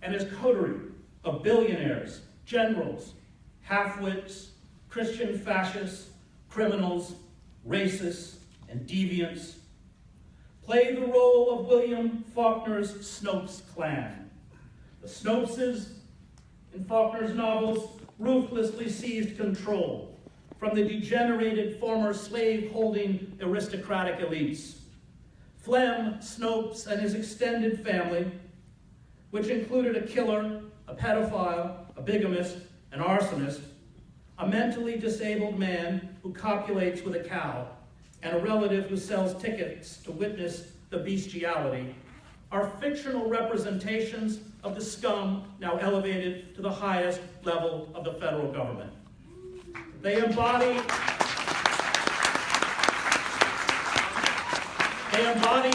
and his coterie of billionaires, generals, half-wits, Christian fascists, criminals, racists, and deviants, play the role of William Faulkner's Snopes clan. The Snopeses, in Faulkner's novels, ruthlessly seized control from the degenerated former slave-holding aristocratic elites. Flem Snopes and his extended family, which included a killer, a pedophile, a bigamist, an arsonist, a mentally disabled man who copulates with a cow, and a relative who sells tickets to witness the bestiality, are fictional representations of the scum now elevated to the highest level of the federal government. They embody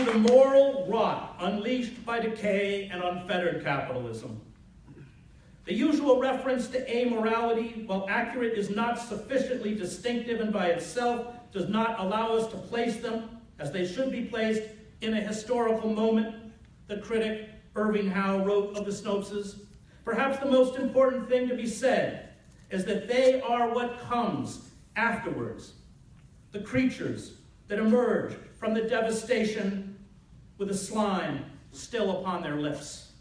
the moral rot unleashed by decay and unfettered capitalism. The usual reference to amorality, while accurate, is not sufficiently distinctive and by itself does not allow us to place them, as they should be placed, in a historical moment. The critic Irving Howe wrote of the Snopeses. Perhaps the most important thing to be said is that they are what comes afterwards, the creatures that emerge from the devastation with the slime still upon their lips.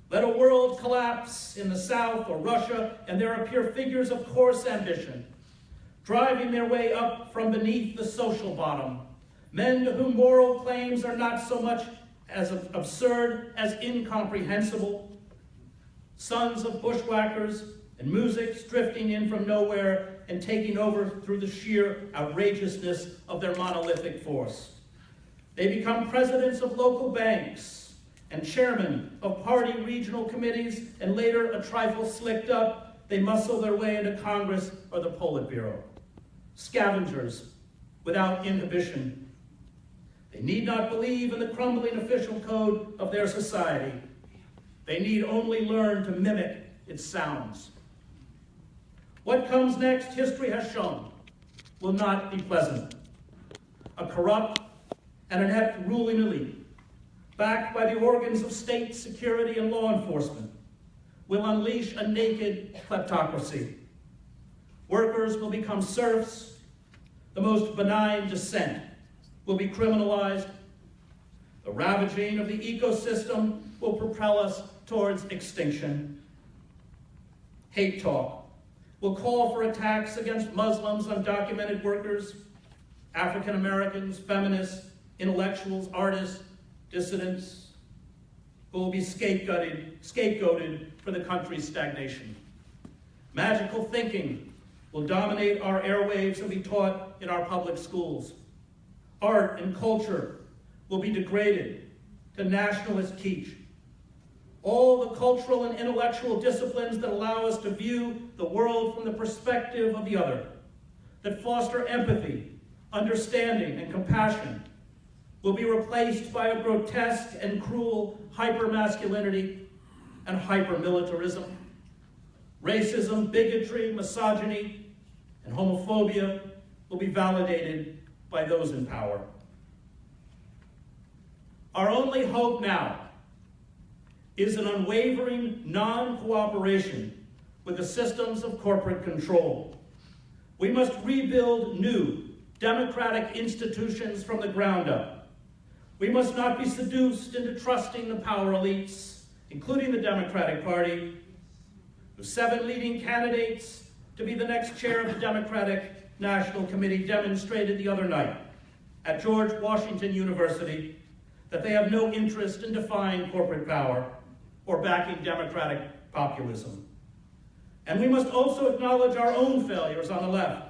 Let a world collapse in the South or Russia, and there appear figures of coarse ambition, driving their way up from beneath the social bottom, men to whom moral claims are not so much as absurd as incomprehensible, sons of bushwhackers and mouseks drifting in from nowhere and taking over through the sheer outrageousness of their monolithic force. They become presidents of local banks and chairmen of party regional committees, and later, a trifle slicked up, they muscle their way into Congress or the Politburo. Scavengers without inhibition. They need not believe in the crumbling official code of their society. They need only learn to mimic its sounds. What comes next, history has shown, will not be pleasant. A corrupt and inept ruling elite, backed by the organs of state security and law enforcement, will unleash a naked kleptocracy. Workers will become serfs. The most benign dissent will be criminalized. The ravaging of the ecosystem will propel us towards extinction. Hate talk will call for attacks against Muslims, undocumented workers, African Americans, feminists, intellectuals, artists, dissidents, who will be scapegoated for the country's stagnation. Magical thinking will dominate our airwaves and be taught in our public schools. Art and culture will be degraded to nationalist kitsch. All the cultural and intellectual disciplines that allow us to view the world from the perspective of the other, that foster empathy, understanding, and compassion, will be replaced by a grotesque and cruel hypermasculinity and hypermilitarism. Racism, bigotry, misogyny, and homophobia will be validated by those in power. Our only hope now is an unwavering non-cooperation with the systems of corporate control. We must rebuild new democratic institutions from the ground up. We must not be seduced into trusting the power elites, including the Democratic Party, whose 7 leading candidates to be the next chair of the Democratic National Committee demonstrated the other night at George Washington University that they have no interest in defying corporate power or backing democratic populism. And we must also acknowledge our own failures on the left,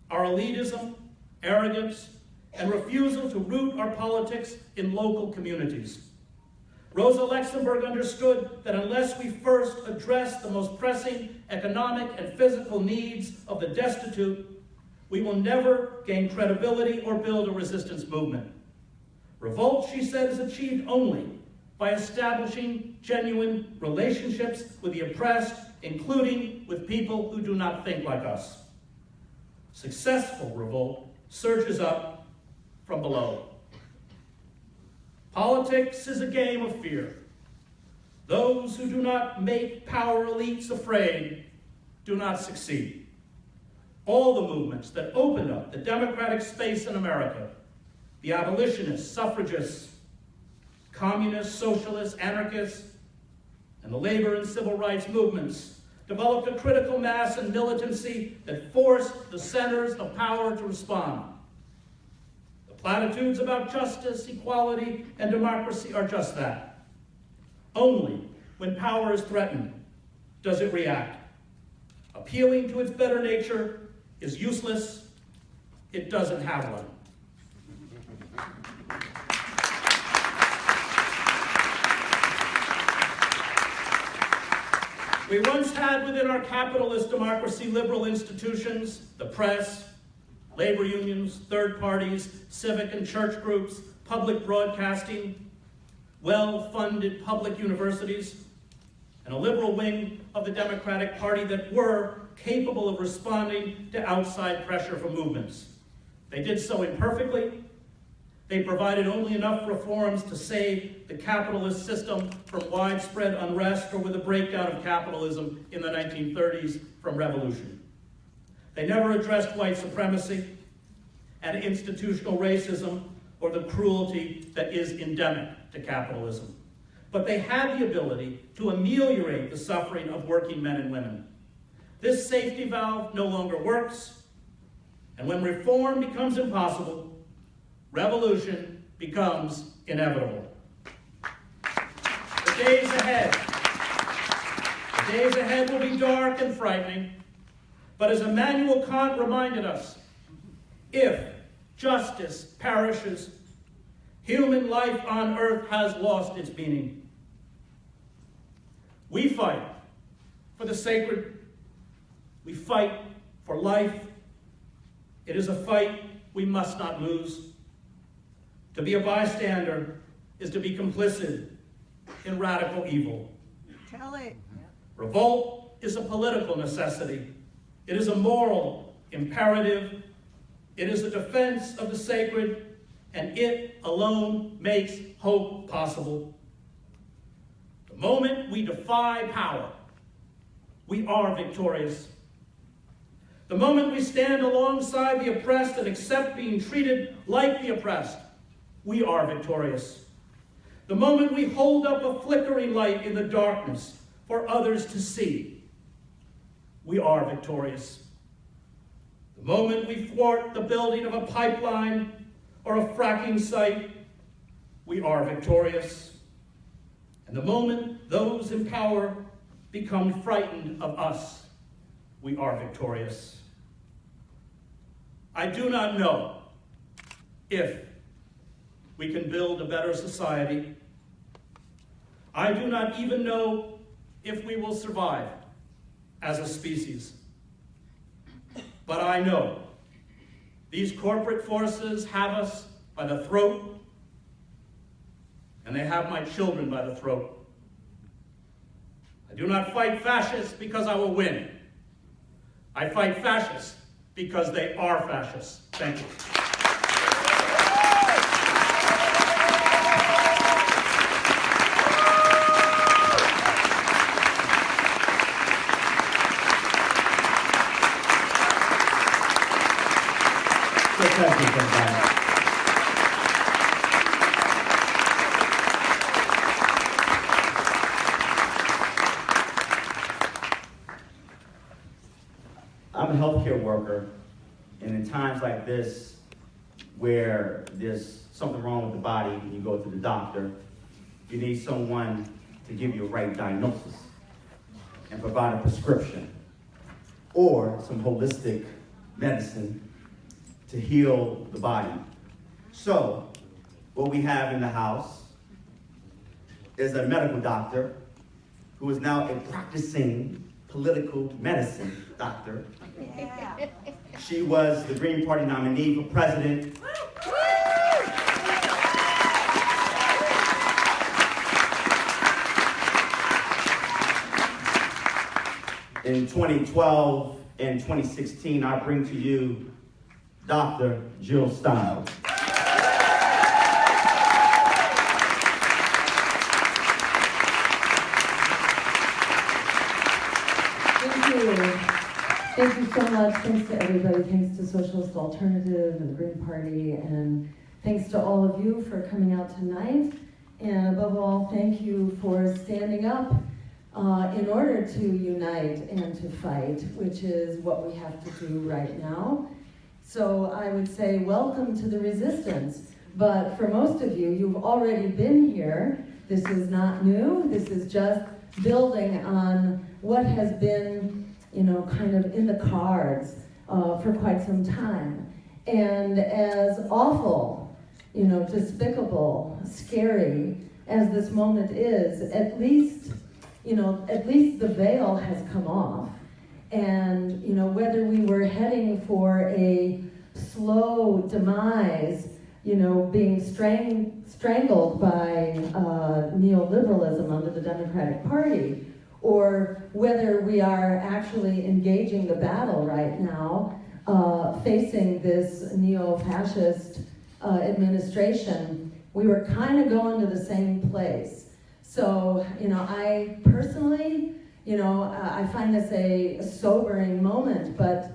our elitism, arrogance, and refusal to root our politics in local communities. Rosa Luxemburg understood that unless we first address the most pressing economic and physical needs of the destitute, we will never gain credibility or build a resistance movement. Revolt, she said, is achieved only by establishing genuine relationships with the oppressed, including with people who do not think like us. Successful revolt surges up from below. Politics is a game of fear. Those who do not make power elites afraid do not succeed. All the movements that opened up the democratic space in America, the abolitionists, suffragists, communists, socialists, anarchists, and the labor and civil rights movements, developed a critical mass and militancy that forced the centers of power to respond. The platitudes about justice, equality, and democracy are just that. Only when power is threatened does it react. Appealing to its better nature is useless. It doesn't have one. We once had within our capitalist democracy liberal institutions, the press, labor unions, third parties, civic and church groups, public broadcasting, well-funded public universities, and a liberal wing of the Democratic Party that were capable of responding to outside pressure from movements. They did so imperfectly. They provided only enough reforms to save the capitalist system from widespread unrest or with a breakdown of capitalism in the 1930s from revolution. They never addressed white supremacy and institutional racism or the cruelty that is endemic to capitalism. But they had the ability to ameliorate the suffering of working men and women. This safety valve no longer works, and when reform becomes impossible, revolution becomes inevitable. The days ahead will be dark and frightening, but as Immanuel Kant reminded us, if justice perishes, human life on earth has lost its meaning. We fight for the sacred. We fight for life. It is a fight we must not lose. To be a bystander is to be complicit in radical evil. Tell it. Revolt is a political necessity. It is a moral imperative. It is a defense of the sacred, and it alone makes hope possible. The moment we defy power, we are victorious. The moment we stand alongside the oppressed and accept being treated like the oppressed, we are victorious. The moment we hold up a flickering light in the darkness for others to see, we are victorious. The moment we thwart the building of a pipeline or a fracking site, we are victorious. And the moment those in power become frightened of us, we are victorious. I do not know if we can build a better society. I do not even know if we will survive as a species. But I know these corporate forces have us by the throat, and they have my children by the throat. I do not fight fascists because I will win. I fight fascists because they are fascists. Thank you. I'm a healthcare worker, and in times like this, where there's something wrong with the body and you go to the doctor, you need someone to give you a right diagnosis and provide a prescription or some holistic medicine to heal the body. So, what we have in the house is a medical doctor who is now a practicing political medicine doctor. Yeah. She was the Green Party nominee for president. In 2012 and 2016, I bring to you Dr. Jill Stein. Thank you so much. Thanks to everybody. Thanks to Socialist Alternative and the Green Party, and thanks to all of you for coming out tonight. And above all, thank you for standing up in order to unite and to fight, which is what we have to do right now. So I would say welcome to the resistance. But for most of you, you've already been here. This is not new. This is just building on what has been, kind of in the cards for quite some time. And as awful, despicable, scary as this moment is, at least the veil has come off. And, whether we were heading for a slow demise, being strangled by neoliberalism under the Democratic Party, or whether we are actually engaging the battle right now, facing this neo-fascist administration, we were kind of going to the same place. So, I personally, I find this a sobering moment, but,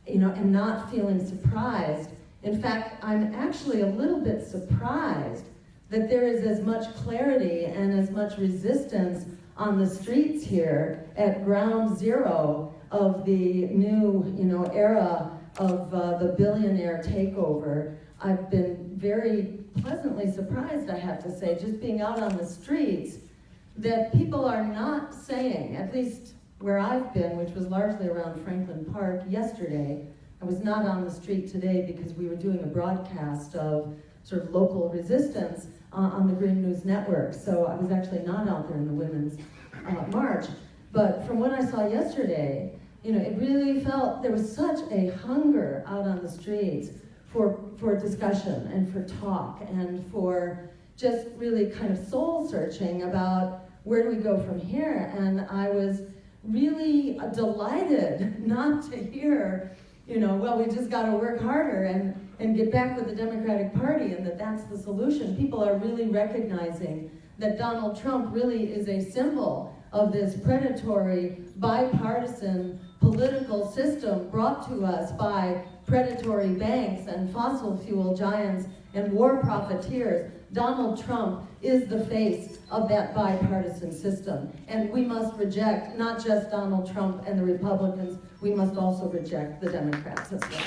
am not feeling surprised. In fact, I'm actually a little bit surprised that there is as much clarity and as much resistance on the streets here at ground zero of the new, era of the billionaire takeover. I've been very pleasantly surprised, I have to say, just being out on the streets, that people are not saying, at least where I've been, which was largely around Franklin Park yesterday. I was not on the street today because we were doing a broadcast of sort of local resistance on the Green News Network, so I was actually not out there in the women's march. But from what I saw yesterday, it really felt there was such a hunger out on the streets for discussion and for talk and for just really kind of soul searching about where do we go from here. And I was really delighted not to hear, well, we just got to work harder and get back with the Democratic Party and that's the solution. People are really recognizing that Donald Trump really is a symbol of this predatory, bipartisan political system brought to us by predatory banks and fossil fuel giants and war profiteers. Donald Trump is the face of that bipartisan system. And we must reject not just Donald Trump and the Republicans, we must also reject the Democrats as well.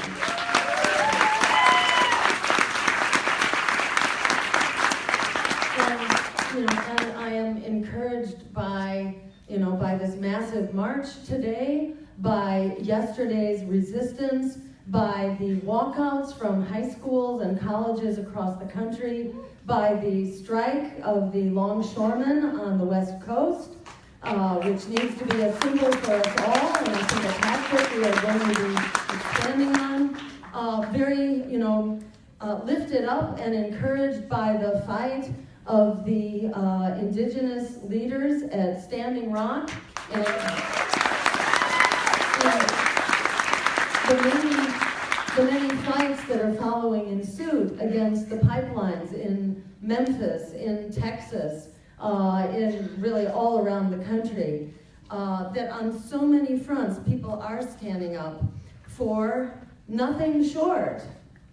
And I am encouraged by, by this massive march today, by yesterday's resistance, by the walkouts from high schools and colleges across the country, by the strike of the longshoremen on the West Coast, which needs to be a symbol for us all, and I think a tactic we are going to be expanding on. Very, lifted up and encouraged by the fight of the indigenous leaders at Standing Rock, and the many fights that are following in suit against the pipelines in Memphis, in Texas, in really all around the country, that on so many fronts people are standing up for nothing short,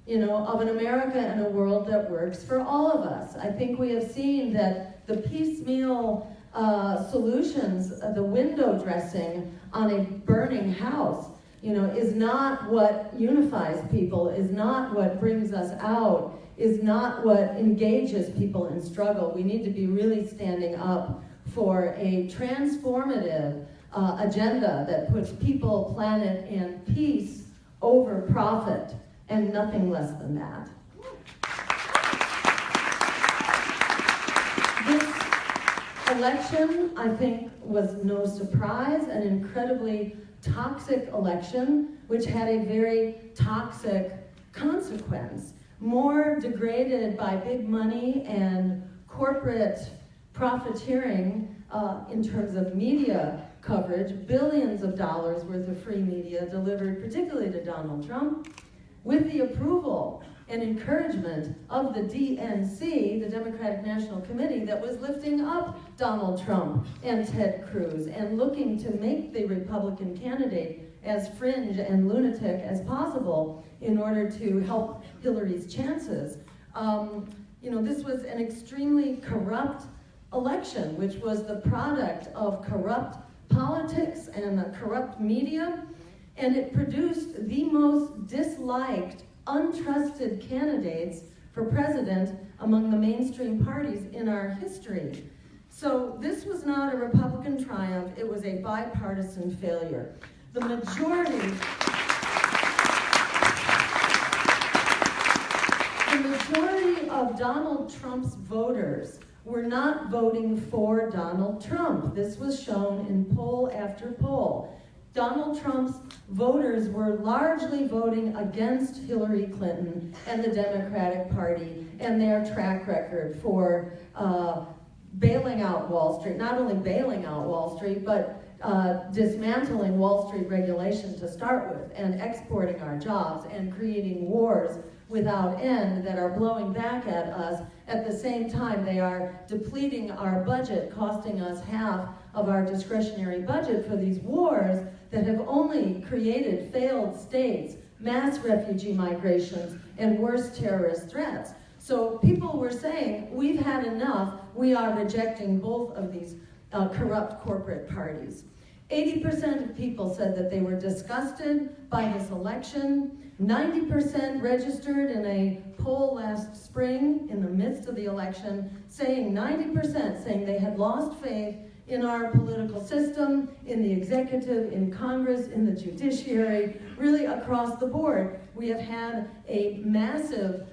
of an America and a world that works for all of us. I think we have seen that the piecemeal solutions, the window dressing on a burning house, is not what unifies people, is not what brings us out, is not what engages people in struggle. We need to be really standing up for a transformative agenda that puts people, planet, and peace over profit, and nothing less than that. This election, I think, was no surprise, an incredibly toxic election, which had a very toxic consequence. More degraded by big money and corporate profiteering in terms of media coverage, billions of dollars worth of free media delivered particularly to Donald Trump, with the approval and encouragement of the DNC, the Democratic National Committee, that was lifting up Donald Trump and Ted Cruz and looking to make the Republican candidate as fringe and lunatic as possible in order to help Hillary's chances. This was an extremely corrupt election, which was the product of corrupt politics and a corrupt media, and it produced the most disliked, untrusted candidates for president among the mainstream parties in our history. So this was not a Republican triumph, it was a bipartisan failure. The majority of Donald Trump's voters were not voting for Donald Trump. This was shown in poll after poll. Donald Trump's voters were largely voting against Hillary Clinton and the Democratic Party and their track record for bailing out Wall Street, not only bailing out Wall Street, but dismantling Wall Street regulation to start with, and exporting our jobs and creating wars without end that are blowing back at us. At the same time, they are depleting our budget, costing us half of our discretionary budget for these wars that have only created failed states, mass refugee migrations, and worse terrorist threats. So people were saying, we've had enough, we are rejecting both of these corrupt corporate parties. 80% of people said that they were disgusted by this election. 90% registered in a poll last spring in the midst of the election, saying 90% saying they had lost faith in our political system, in the executive, in Congress, in the judiciary, really across the board. We have had a massive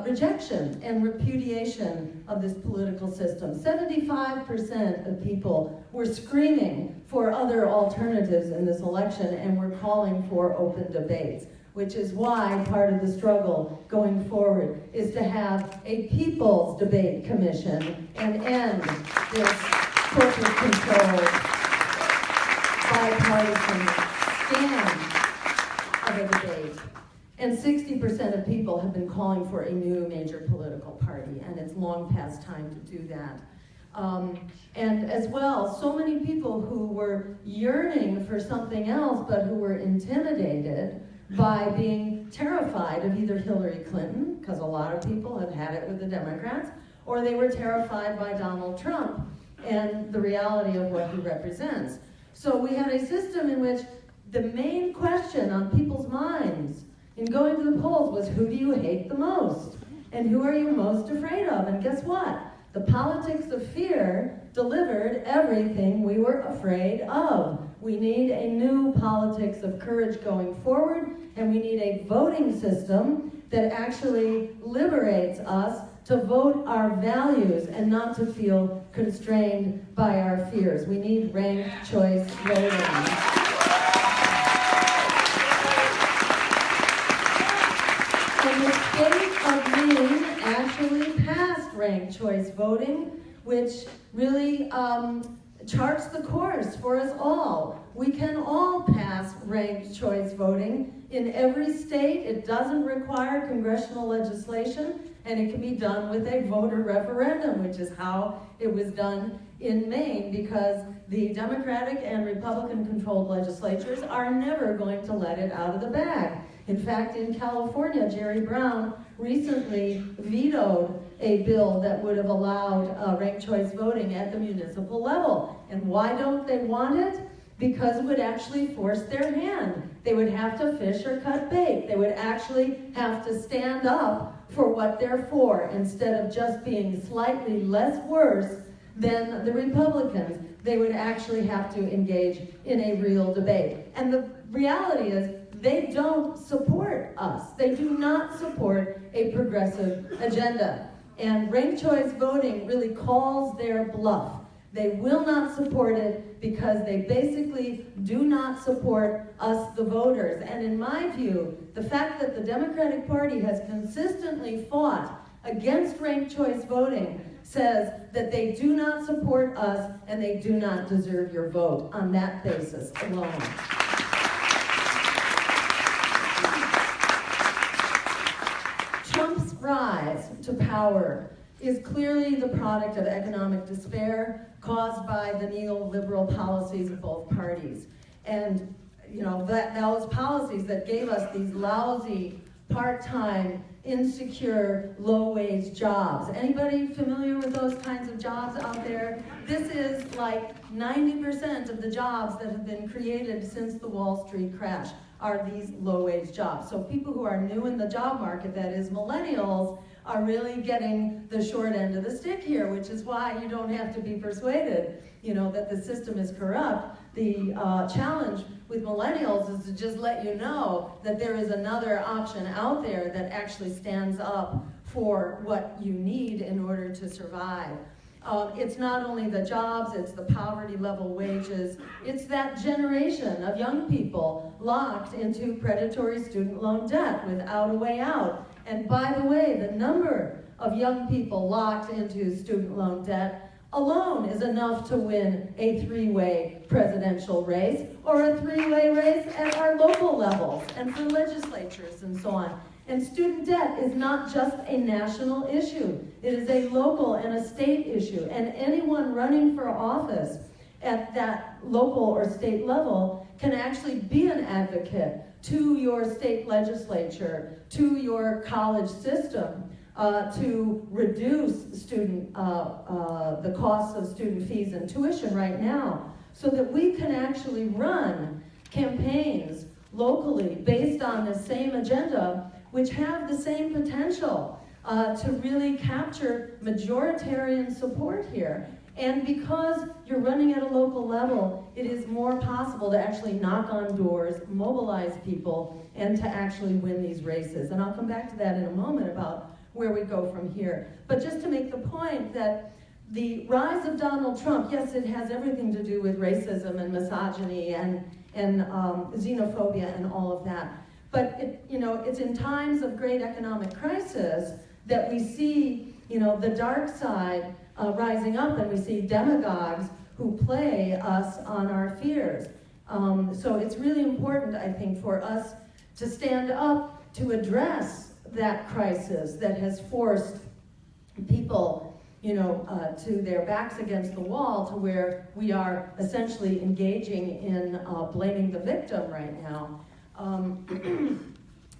rejection and repudiation of this political system. 75% of people were screaming for other alternatives in this election and were calling for open debates, which is why part of the struggle going forward is to have a People's Debate Commission and end this corporate controlled bipartisan scam of a debate. And 60% of people have been calling for a new major political party, and it's long past time to do that. And as well, so many people who were yearning for something else, but who were intimidated by being terrified of either Hillary Clinton, because a lot of people have had it with the Democrats, or they were terrified by Donald Trump and the reality of what he represents. So we had a system in which the main question on people's minds in going to the polls was, who do you hate the most? And who are you most afraid of? And guess what? The politics of fear delivered everything we were afraid of. We need a new politics of courage going forward, and we need a voting system that actually liberates us to vote our values and not to feel constrained by our fears. We need ranked choice voting. And the state of Maine actually passed ranked choice voting, which really charts the course for us all. We can all pass ranked choice voting in every state. It doesn't require congressional legislation, and it can be done with a voter referendum, which is how it was done in Maine, because the Democratic and Republican-controlled legislatures are never going to let it out of the bag. In fact, in California, Jerry Brown recently vetoed a bill that would have allowed ranked choice voting at the municipal level. And why don't they want it? Because it would actually force their hand. They would have to fish or cut bait. They would actually have to stand up for what they're for, instead of just being slightly less worse than the Republicans. They would actually have to engage in a real debate. And the reality is, they don't support us. They do not support a progressive agenda. And ranked choice voting really calls their bluff. They will not support it because they basically do not support us, the voters. And in my view, the fact that the Democratic Party has consistently fought against ranked choice voting says that they do not support us and they do not deserve your vote on that basis alone. rise to power is clearly the product of economic despair caused by the neoliberal policies of both parties. And those policies that gave us these lousy, part-time, insecure, low-wage jobs. Anybody familiar with those kinds of jobs out there? This is like 90% of the jobs that have been created since the Wall Street crash are these low-wage jobs. So people who are new in the job market, that is millennials, are really getting the short end of the stick here, which is why you don't have to be persuaded, that the system is corrupt. The challenge with millennials is to just let you know that there is another option out there that actually stands up for what you need in order to survive. It's not only the jobs, it's the poverty level wages, it's that generation of young people locked into predatory student loan debt without a way out. And by the way, the number of young people locked into student loan debt alone is enough to win a three-way presidential race or a three-way race at our local levels and for legislatures and so on. And student debt is not just a national issue. It is a local and a state issue. And anyone running for office at that local or state level can actually be an advocate to your state legislature, to your college system, to reduce the costs of student fees and tuition right now, so that we can actually run campaigns locally based on the same agenda, which have the same potential to really capture majoritarian support here. And because you're running at a local level, it is more possible to actually knock on doors, mobilize people, and to actually win these races. And I'll come back to that in a moment about where we go from here. But just to make the point that the rise of Donald Trump, yes, it has everything to do with racism and misogyny and xenophobia and all of that. But it's in times of great economic crisis that we see the dark side rising up, and we see demagogues who play us on our fears. So it's really important, I think, for us to stand up to address that crisis that has forced people to their backs against the wall, to where we are essentially engaging in blaming the victim right now.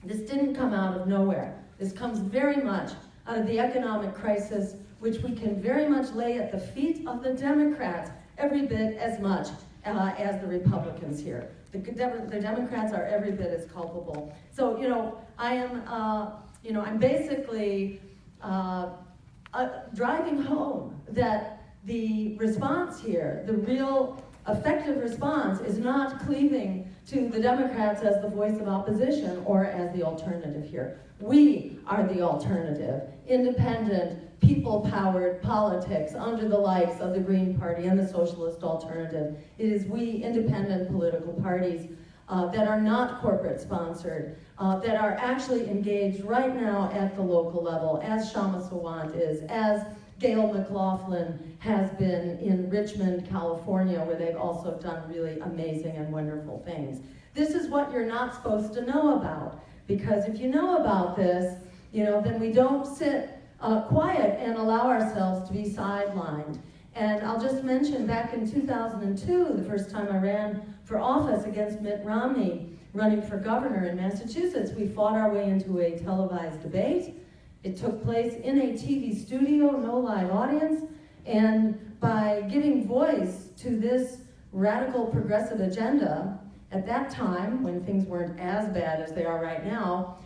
This didn't come out of nowhere. This comes very much out of the economic crisis, which we can very much lay at the feet of the Democrats every bit as much as the Republicans here. The Democrats are every bit as culpable. So, I'm basically driving home that the response here, the real effective response, is not cleaving to the Democrats as the voice of opposition or as the alternative here. We are the alternative, independent, people-powered politics under the likes of the Green Party and the Socialist alternative. It is we, independent political parties that are not corporate-sponsored, that are actually engaged right now at the local level, as Kshama Sawant is, as Gail McLaughlin has been in Richmond, California, where they've also done really amazing and wonderful things. This is what you're not supposed to know about, because if you know about this, then we don't sit quiet and allow ourselves to be sidelined. And I'll just mention, back in 2002, the first time I ran for office against Mitt Romney, running for governor in Massachusetts, we fought our way into a televised debate. It took place in a TV studio, no live audience, and by giving voice to this radical progressive agenda, at that time, when things weren't as bad as they are right now,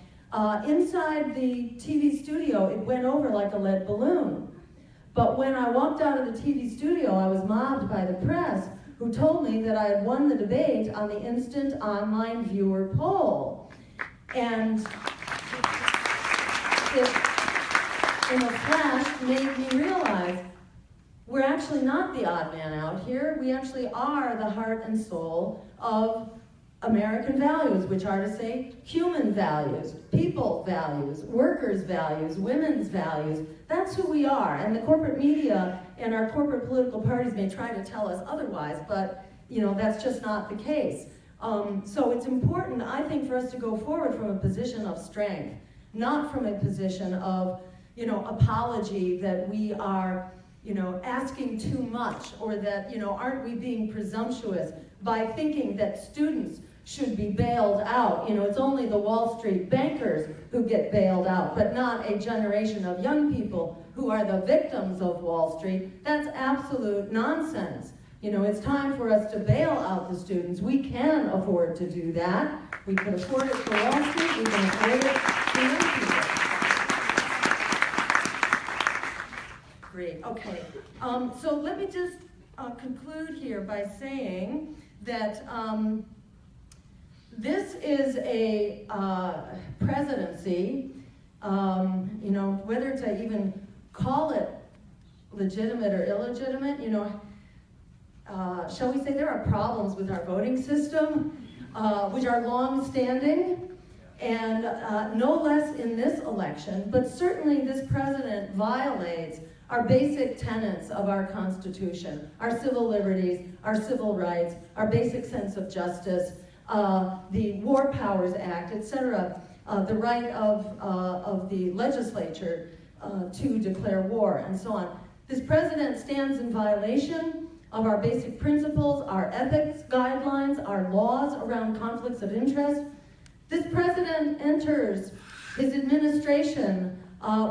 inside the TV studio, it went over like a lead balloon. But when I walked out of the TV studio, I was mobbed by the press, who told me that I had won the debate on the instant online viewer poll. And it, in a flash, made me realize we're actually not the odd man out here. We actually are the heart and soul of American values, which are to say human values, people values, workers' values, women's values. That's who we are. And the corporate media and our corporate political parties may try to tell us otherwise, but that's just not the case. So it's important, I think, for us to go forward from a position of strength. not from a position of, apology that we are, asking too much, or that, aren't we being presumptuous by thinking that students should be bailed out. It's only the Wall Street bankers who get bailed out, but not a generation of young people who are the victims of Wall Street. That's absolute nonsense. It's time for us to bail out the students. We can afford to do that. We can afford it for Wall Street. We can afford it for young people. Great, okay. So let me just conclude here by saying that this is a presidency, whether to even call it legitimate or illegitimate, shall we say there are problems with our voting system, which are long-standing, and no less in this election, but certainly this president violates our basic tenets of our Constitution, our civil liberties, our civil rights, our basic sense of justice, the War Powers Act, etc., the right of the legislature to declare war, and so on. This president stands in violation of our basic principles, our ethics guidelines, our laws around conflicts of interest. This president enters his administration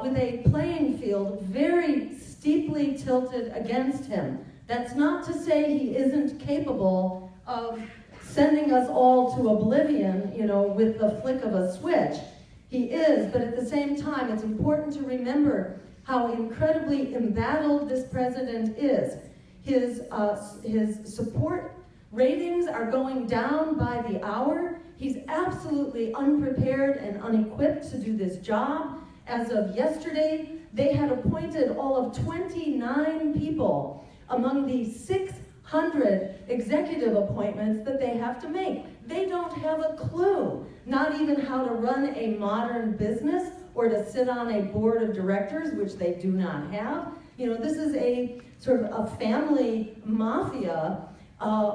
with a playing field very steeply tilted against him. That's not to say he isn't capable of sending us all to oblivion, with the flick of a switch. He is, but at the same time, it's important to remember how incredibly embattled this president is. His support ratings are going down by the hour. He's absolutely unprepared and unequipped to do this job. As of yesterday, they had appointed all of 29 people among the 600 executive appointments that they have to make. They don't have a clue, not even how to run a modern business or to sit on a board of directors, which they do not have. This is a sort of a family mafia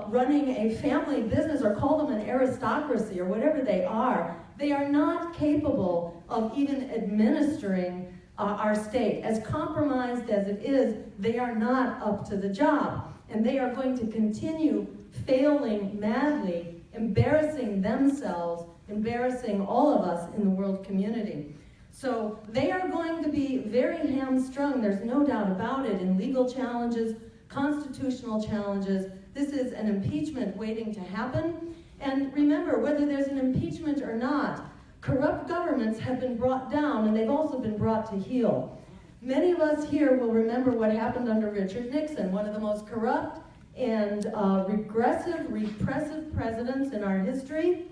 running a family business, or call them an aristocracy or whatever they are. They are not capable of even administering our state. As compromised as it is, they are not up to the job. And they are going to continue failing madly, embarrassing themselves, embarrassing all of us in the world community. So they are going to be very hamstrung, there's no doubt about it, in legal challenges, constitutional challenges. This is an impeachment waiting to happen. And remember, whether there's an impeachment or not, corrupt governments have been brought down, and they've also been brought to heel. Many of us here will remember what happened under Richard Nixon, one of the most corrupt and regressive, repressive presidents in our history.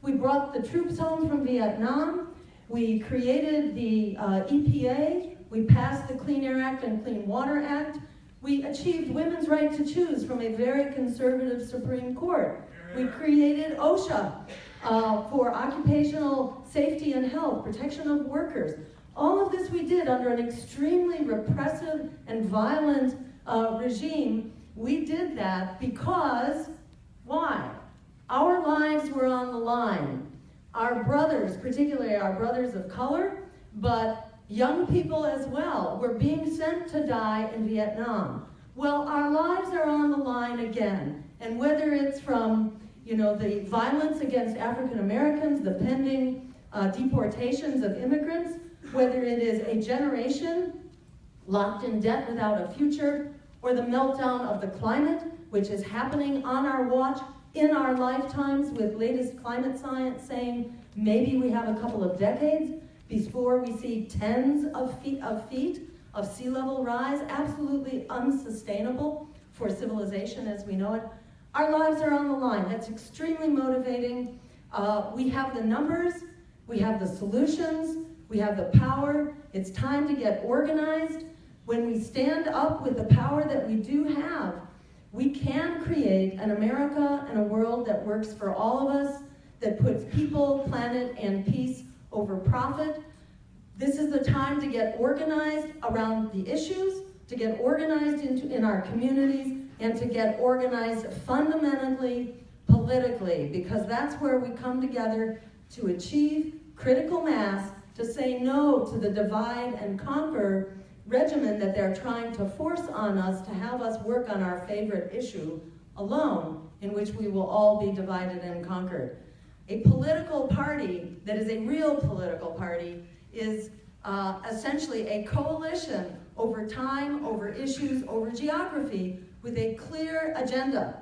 We brought the troops home from Vietnam. We created the EPA. We passed the Clean Air Act and Clean Water Act. We achieved women's right to choose from a very conservative Supreme Court. We created OSHA for occupational safety and health, protection of workers. All of this we did under an extremely repressive and violent regime. We did that because, why? Our lives were on the line. Our brothers, particularly our brothers of color, but young people as well, were being sent to die in Vietnam. Well, our lives are on the line again. And whether it's from, the violence against African Americans, the pending deportations of immigrants, whether it is a generation locked in debt without a future, or the meltdown of the climate, which is happening on our watch in our lifetimes, with latest climate science saying maybe we have a couple of decades before we see tens of feet of sea level rise, absolutely unsustainable for civilization as we know it. Our lives are on the line. That's extremely motivating. We have the numbers, we have the solutions, we have the power. It's time to get organized. When we stand up with the power that we do have, we can create an America and a world that works for all of us, that puts people, planet, and peace over profit. This is the time to get organized around the issues, to get organized in our communities, and to get organized fundamentally, politically, because that's where we come together to achieve critical mass to say no to the divide and conquer regimen that they're trying to force on us, to have us work on our favorite issue alone, in which we will all be divided and conquered. A political party that is a real political party is essentially a coalition over time, over issues, over geography, with a clear agenda.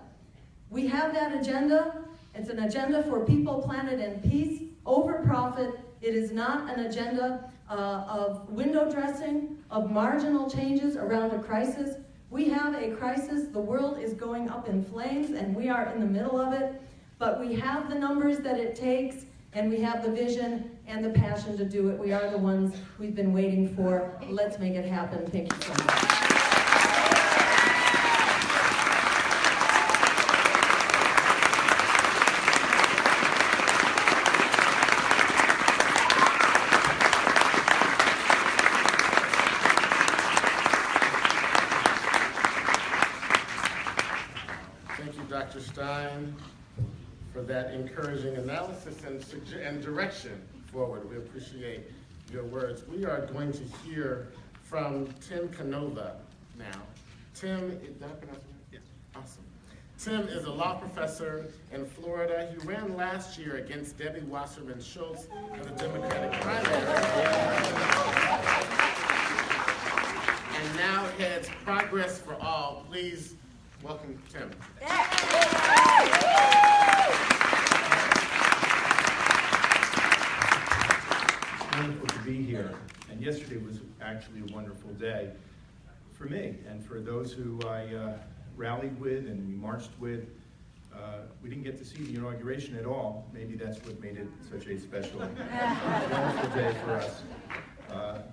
We have that agenda. It's an agenda for people, planet, and peace, over profit. It is not an agenda of window dressing, of marginal changes around a crisis. We have a crisis. The world is going up in flames, and we are in the middle of it. But we have the numbers that it takes, and we have the vision and the passion to do it. We are the ones we've been waiting for. Let's make it happen. Thank you so much. Thank you, Dr. Stein, for that encouraging analysis and direction forward. We appreciate your words. We are going to hear from Tim Canova now. Tim, did I pronounce it? Yes. Awesome. Tim is a law professor in Florida. He ran last year against Debbie Wasserman Schultz in the Democratic primary. And now heads Progress for All. Please welcome Tim. Wonderful to be here, and yesterday was actually a wonderful day for me and for those who I rallied with and we marched with. We didn't get to see the inauguration at all. Maybe that's what made it such a special, wonderful day for us.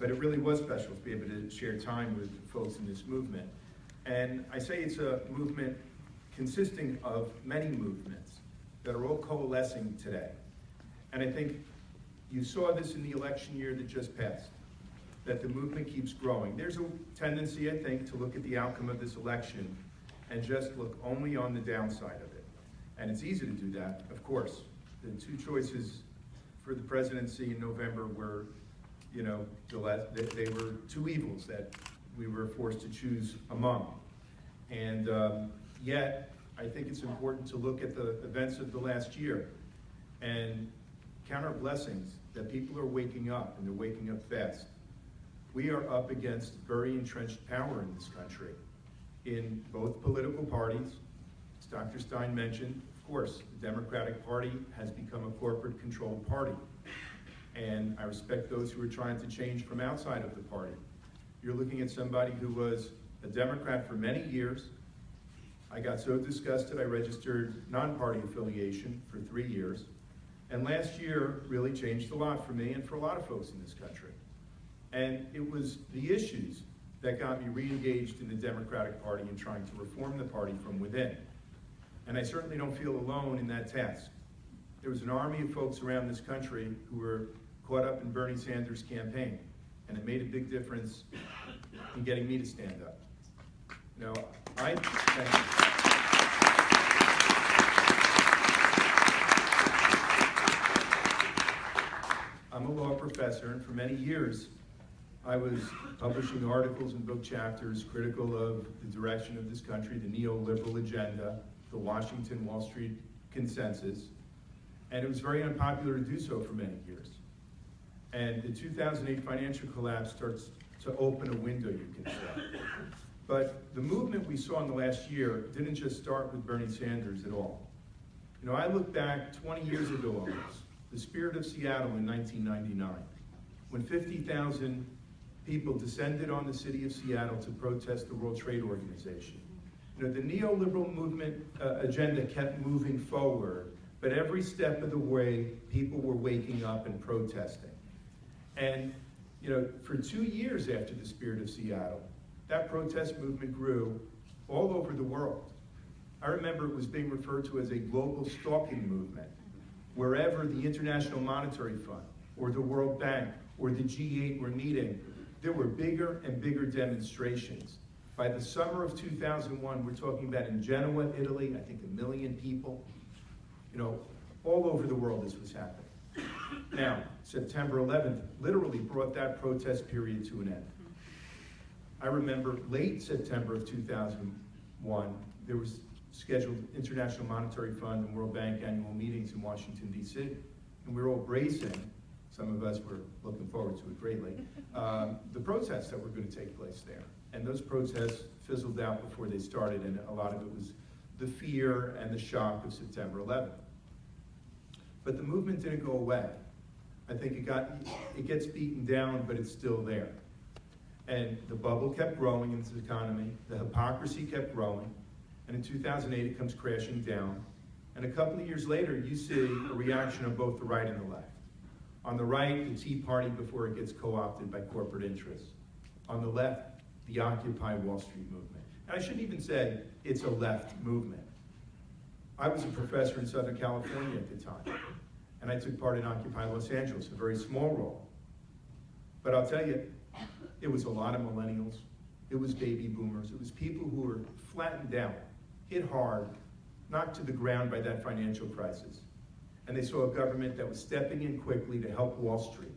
But it really was special to be able to share time with folks in this movement. And I say it's a movement consisting of many movements that are all coalescing today. And I think you saw this in the election year that just passed, that the movement keeps growing. There's a tendency, I think, to look at the outcome of this election and just look only on the downside of it. And it's easy to do that, of course. The two choices for the presidency in November were, you know, they were two evils that we were forced to choose among. And yet, I think it's important to look at the events of the last year and count our blessings that people are waking up, and they're waking up fast. We are up against very entrenched power in this country, in both political parties. As Dr. Stein mentioned, of course, the Democratic Party has become a corporate-controlled party. And I respect those who are trying to change from outside of the party. You're looking at somebody who was a Democrat for many years. I got so disgusted I registered non-party affiliation for 3 years. And last year really changed a lot for me and for a lot of folks in this country. And it was the issues that got me re-engaged in the Democratic Party and trying to reform the party from within. And I certainly don't feel alone in that task. There was an army of folks around this country who were caught up in Bernie Sanders' campaign, and it made a big difference in getting me to stand up. You know, I'm a law professor, and for many years, I was publishing articles and book chapters critical of the direction of this country, the neoliberal agenda, the Washington Wall Street consensus, and it was very unpopular to do so for many years. And the 2008 financial collapse starts to open a window, you can say. But the movement we saw in the last year didn't just start with Bernie Sanders at all. You know, I look back 20 years ago almost, the spirit of Seattle in 1999, when 50,000 people descended on the city of Seattle to protest the World Trade Organization. You know, the neoliberal movement agenda kept moving forward, but every step of the way, people were waking up and protesting. And, you know, for 2 years after the spirit of Seattle, that protest movement grew all over the world. I remember it was being referred to as a global stalking movement. Wherever the International Monetary Fund, or the World Bank, or the G8 were meeting, there were bigger and bigger demonstrations. By the summer of 2001, we're talking about in Genoa, Italy, I think 1 million people. You know, all over the world this was happening. Now, September 11th literally brought that protest period to an end. I remember late September of 2001, there was scheduled International Monetary Fund and World Bank annual meetings in Washington, D.C., and we were all bracing, some of us were looking forward to it greatly, the protests that were going to take place there. And those protests fizzled out before they started, and a lot of it was the fear and the shock of September 11th. But the movement didn't go away. I think it gets beaten down, but it's still there. And the bubble kept growing in the economy, the hypocrisy kept growing, and in 2008 it comes crashing down. And a couple of years later, you see a reaction of both the right and the left. On the right, the Tea Party before it gets co-opted by corporate interests. On the left, the Occupy Wall Street movement. And I shouldn't even say it's a left movement. I was a professor in Southern California at the time, and I took part in Occupy Los Angeles, a very small role. But I'll tell you, it was a lot of millennials, it was baby boomers, it was people who were flattened out, hit hard, knocked to the ground by that financial crisis. And they saw a government that was stepping in quickly to help Wall Street.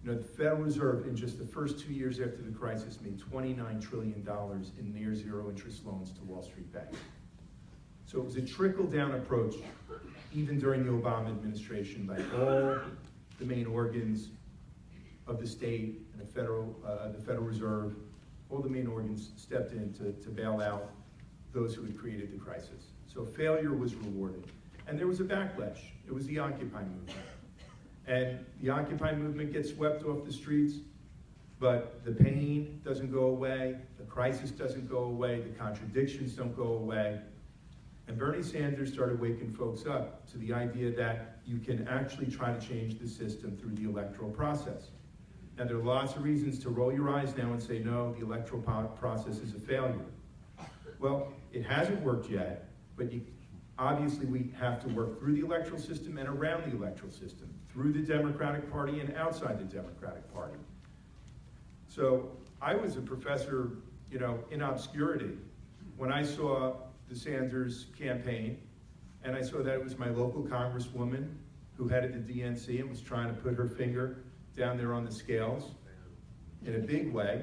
You know, the Federal Reserve, in just the first 2 years after the crisis, made $29 trillion in near zero interest loans to Wall Street banks. So it was a trickle-down approach, even during the Obama administration, by all the main organs of the state and the Federal Reserve. All the main organs stepped in to bail out those who had created the crisis. So failure was rewarded. And there was a backlash. It was the Occupy movement. And the Occupy movement gets swept off the streets, but the pain doesn't go away, the crisis doesn't go away, the contradictions don't go away. And Bernie Sanders started waking folks up to the idea that you can actually try to change the system through the electoral process. And there are lots of reasons to roll your eyes now and say, no, the electoral process is a failure. Well, it hasn't worked yet, but obviously we have to work through the electoral system and around the electoral system, through the Democratic Party and outside the Democratic Party. So I was a professor, you know, in obscurity when I saw the Sanders campaign, and I saw that it was my local congresswoman who headed the DNC and was trying to put her finger down there on the scales in a big way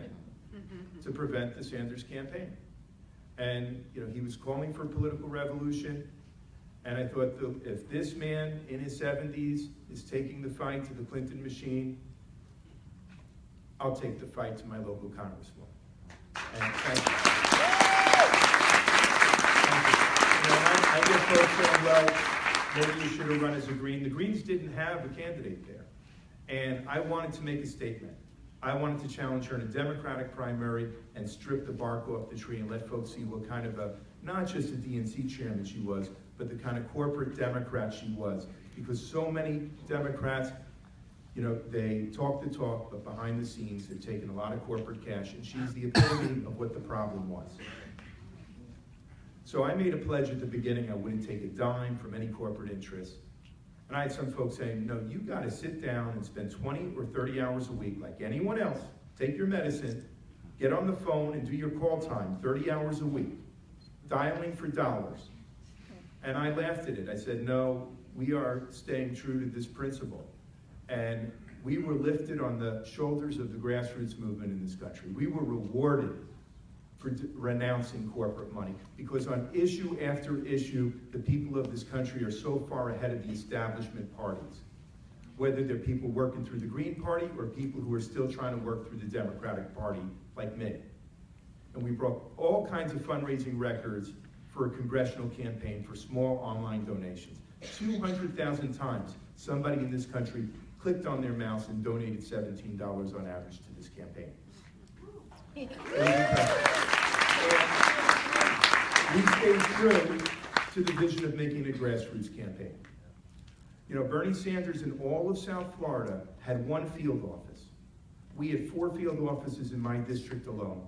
to prevent the Sanders campaign. And you know, he was calling for a political revolution, and I thought, if this man in his 70s is taking the fight to the Clinton machine, I'll take the fight to my local congresswoman. And thank you. You know, I get folks saying, well, maybe you should have run as a Green. The Greens didn't have a candidate there. And I wanted to make a statement. I wanted to challenge her in a Democratic primary and strip the bark off the tree and let folks see what kind of not just a DNC chairman she was, but the kind of corporate Democrat she was. Because so many Democrats, you know, they talk the talk, but behind the scenes, they're taking a lot of corporate cash, and she's the epitome of what the problem was. So I made a pledge at the beginning I wouldn't take a dime from any corporate interests. And I had some folks saying, no, you gotta sit down and spend 20 or 30 hours a week like anyone else, take your medicine, get on the phone and do your call time 30 hours a week, dialing for dollars. And I laughed at it. I said, no, we are staying true to this principle. And we were lifted on the shoulders of the grassroots movement in this country. We were rewarded for renouncing corporate money, because on issue after issue, the people of this country are so far ahead of the establishment parties, whether they're people working through the Green Party or people who are still trying to work through the Democratic Party, like me. And we broke all kinds of fundraising records for a congressional campaign for small online donations. 200,000 times somebody in this country clicked on their mouse and donated $17 on average to this campaign. We stayed true to the vision of making a grassroots campaign. You know, Bernie Sanders in all of South Florida had one field office. We had 4 field offices in my district alone.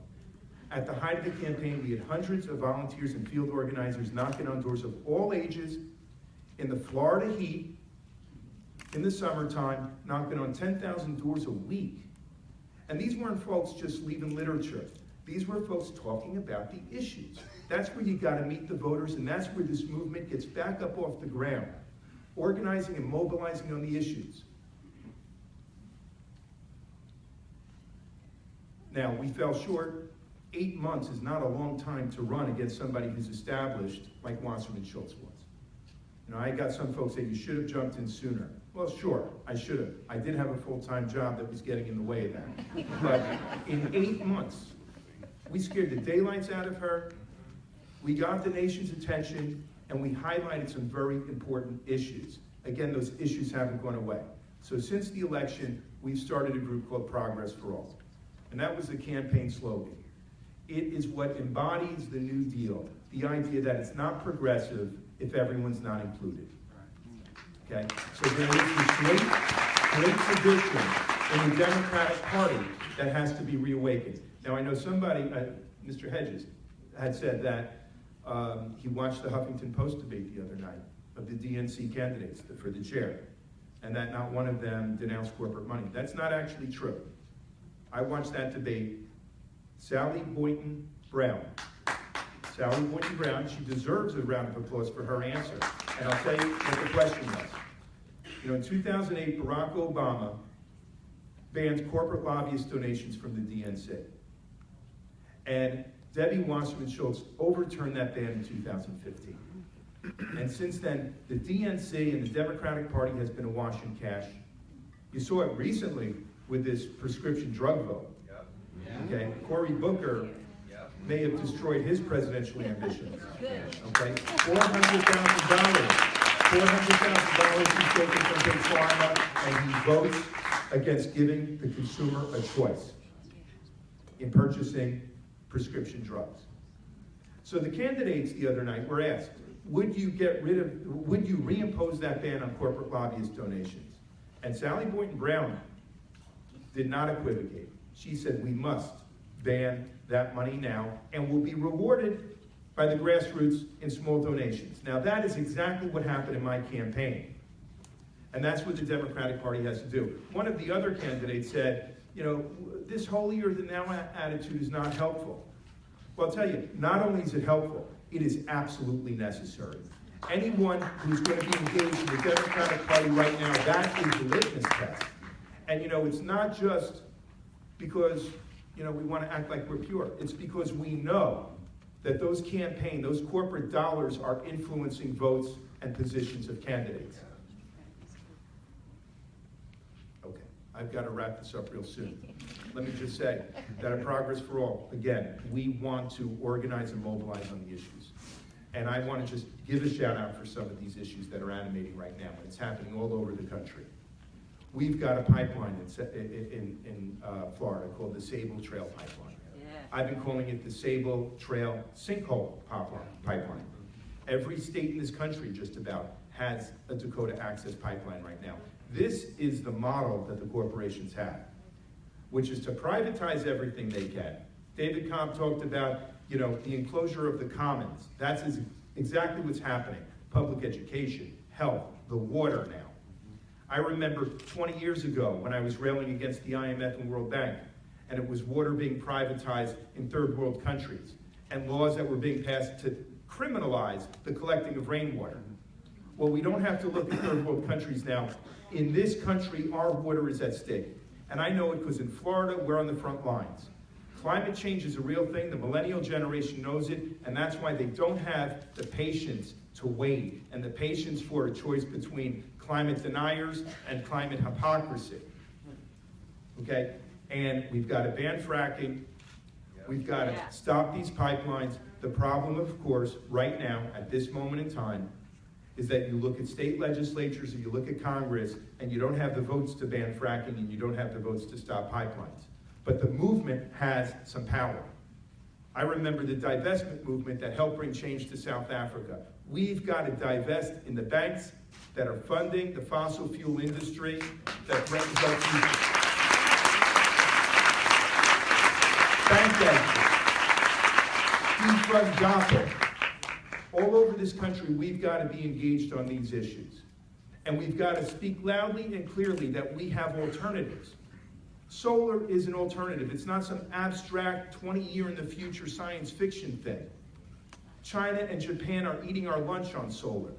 At the height of the campaign, we had hundreds of volunteers and field organizers knocking on doors of all ages in the Florida heat, in the summertime, knocking on 10,000 doors a week. And these weren't folks just leaving literature. These were folks talking about the issues. That's where you gotta meet the voters, and that's where this movement gets back up off the ground. organizing and mobilizing on the issues. Now, we fell short. 8 months is not a long time to run against somebody who's established like Wasserman Schultz was. You know, I got some folks say you should have jumped in sooner. Well, sure, I should have. I did have a full-time job that was getting in the way of that. But in 8 months, we scared the daylights out of her, we got the nation's attention, and we highlighted some very important issues. Again, those issues haven't gone away. So since the election, we've started a group called Progress for All. And that was the campaign slogan. It is what embodies the New Deal, the idea that it's not progressive if everyone's not included. Okay? So there is this great tradition in the Democratic Party that has to be reawakened. Now, I know somebody, Mr. Hedges, had said that he watched the Huffington Post debate the other night of the DNC candidates for the chair, and that not one of them denounced corporate money. That's not actually true. I watched that debate. Sally Boynton Brown. Sally Boynton Brown, she deserves a round of applause for her answer. And I'll tell you what the question was. You know, in 2008, Barack Obama banned corporate lobbyist donations from the DNC. And Debbie Wasserman Schultz overturned that ban in 2015. And since then, the DNC and the Democratic Party has been awash in cash. You saw it recently with this prescription drug vote. Okay, Cory Booker may have destroyed his presidential ambitions. Okay, $400,000 he's taken from Big Pharma, and he votes against giving the consumer a choice in purchasing prescription drugs. So the candidates the other night were asked, would you reimpose that ban on corporate lobbyist donations? And Sally Boynton Brown did not equivocate. She said, we must ban that money now, and will be rewarded by the grassroots in small donations. Now, that is exactly what happened in my campaign. And that's what the Democratic Party has to do. One of the other candidates said, you know, this holier-than-thou attitude is not helpful. Well, I'll tell you, not only is it helpful, it is absolutely necessary. Anyone who's going to be engaged in the Democratic Party right now, that is the litmus test. And, you know, it's not just because, you know, we want to act like we're pure. It's because we know that those corporate dollars are influencing votes and positions of candidates. Okay, I've got to wrap this up real soon. Let me just say that at Progress for All, again, we want to organize and mobilize on the issues. And I want to just give a shout out for some of these issues that are animating right now. It's happening all over the country. We've got a pipeline in Florida called the Sable Trail Pipeline. Yeah. I've been calling it the Sable Trail Sinkhole Pipeline. Every state in this country just about has a Dakota Access Pipeline right now. This is the model that the corporations have, which is to privatize everything they can. David Cobb talked about, you know, the enclosure of the commons. That's exactly what's happening. Public education, health, the water now. I remember 20 years ago when I was railing against the IMF and World Bank, and it was water being privatized in third world countries, and laws that were being passed to criminalize the collecting of rainwater. Well, we don't have to look at third world countries now. In this country, our water is at stake. And I know it because in Florida, we're on the front lines. Climate change is a real thing. The millennial generation knows it, and that's why they don't have the patience to wait and the patience for a choice between climate deniers and climate hypocrisy. Okay? And we've got to ban fracking. We've got to stop these pipelines. The problem, of course, right now, at this moment in time, is that you look at state legislatures and you look at Congress and you don't have the votes to ban fracking and you don't have the votes to stop pipelines. But the movement has some power. I remember the divestment movement that helped bring change to South Africa. We've got to divest in the banks that are funding the fossil fuel industry that threatens our future. Bank exits, defund DAPA. All over this country, we've got to be engaged on these issues. And we've got to speak loudly and clearly that we have alternatives. Solar is an alternative. It's not some abstract 20-year-in-the-future science fiction thing. China and Japan are eating our lunch on solar.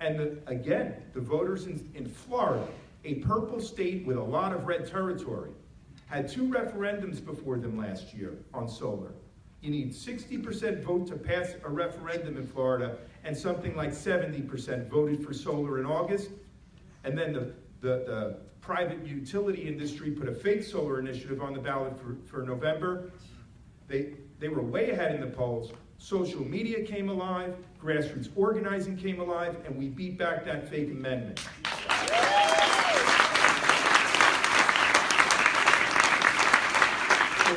And again, the voters in Florida, a purple state with a lot of red territory, had 2 referendums before them last year on solar. You need 60% vote to pass a referendum in Florida, and something like 70% voted for solar in August. And then the private utility industry put a fake solar initiative on the ballot for November. They were way ahead in the polls. Social media came alive, grassroots organizing came alive, and we beat back that fake amendment. So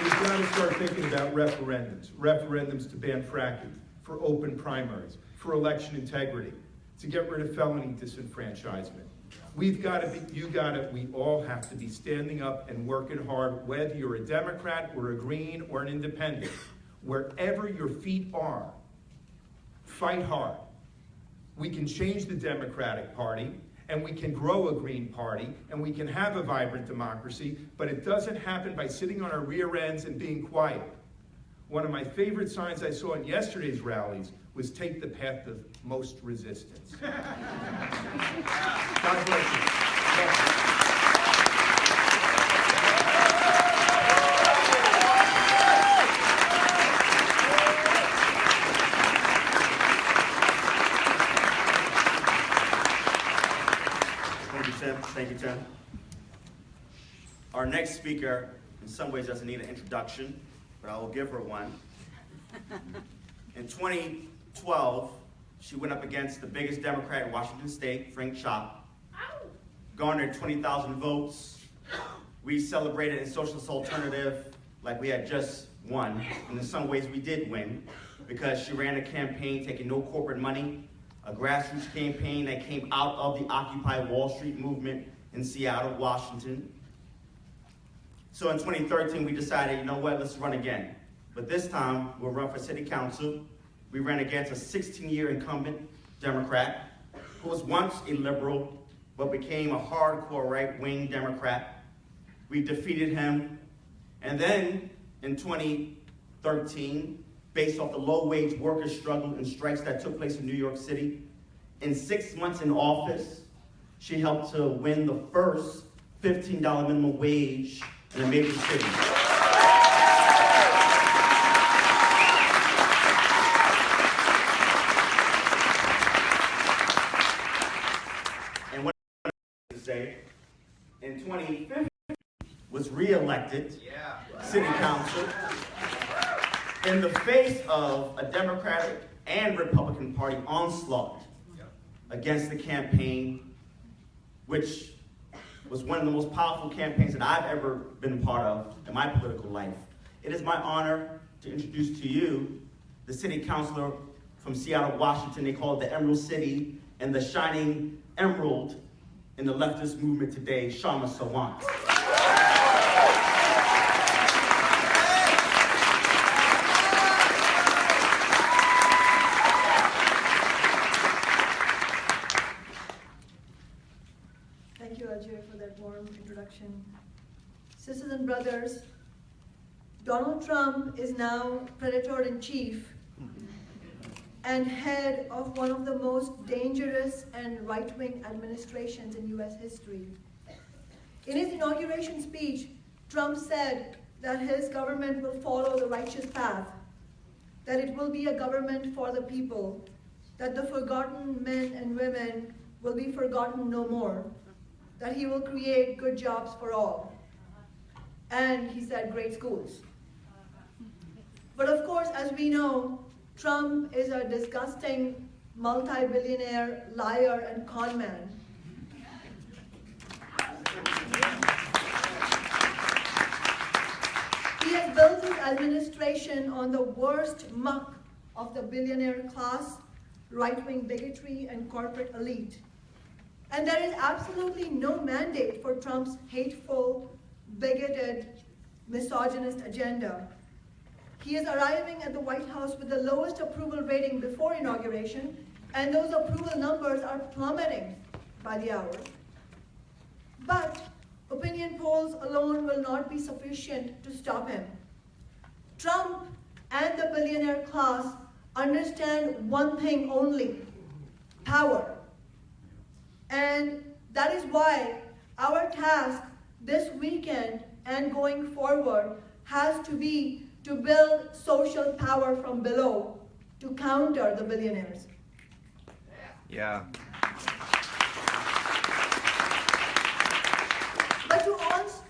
we've got to start thinking about referendums to ban fracking, for open primaries, for election integrity, to get rid of felony disenfranchisement. We all have to be standing up and working hard, whether you're a Democrat or a Green or an independent. Wherever your feet are, fight hard. We can change the Democratic Party, and we can grow a Green Party, and we can have a vibrant democracy, but it doesn't happen by sitting on our rear ends and being quiet. One of my favorite signs I saw in yesterday's rallies was "Take the path of most resistance." God bless you. Thank you, Tim. Our next speaker, in some ways, doesn't need an introduction, but I will give her one. In 2012, she went up against the biggest Democrat in Washington State, Frank Chop, garnered 20,000 votes. We celebrated a socialist alternative like we had just won, and in some ways we did win, because she ran a campaign taking no corporate money, a grassroots campaign that came out of the Occupy Wall Street movement in Seattle, Washington. So in 2013, we decided, you know what, let's run again. But this time, we'll run for city council. We ran against a 16-year incumbent Democrat who was once a liberal, but became a hardcore right-wing Democrat. We defeated him. And then in 2013, based off the low-wage workers' struggle and strikes that took place in New York City, in 6 months in office, she helped to win the first $15 minimum wage in a major city. And what I say, in 2015, was re-elected city council in the face of a Democratic and Republican Party onslaught against the campaign, which was one of the most powerful campaigns that I've ever been a part of in my political life. It is my honor to introduce to you the city councilor from Seattle, Washington. They call it the Emerald City, and the shining emerald in the leftist movement today, Kshama Sawant. For that warm introduction. Sisters and brothers, Donald Trump is now Predator-in-Chief and head of one of the most dangerous and right-wing administrations in US history. In his inauguration speech, Trump said that his government will follow the righteous path, that it will be a government for the people, that the forgotten men and women will be forgotten no more, that he will create good jobs for all. And he said great schools. But of course, as we know, Trump is a disgusting multi-billionaire liar and con man. He has built his administration on the worst muck of the billionaire class, right-wing bigotry, and corporate elite. And there is absolutely no mandate for Trump's hateful, bigoted, misogynist agenda. He is arriving at the White House with the lowest approval rating before inauguration, and those approval numbers are plummeting by the hour. But opinion polls alone will not be sufficient to stop him. Trump and the billionaire class understand one thing only: power. And that is why our task this weekend and going forward has to be to build social power from below to counter the billionaires. Yeah.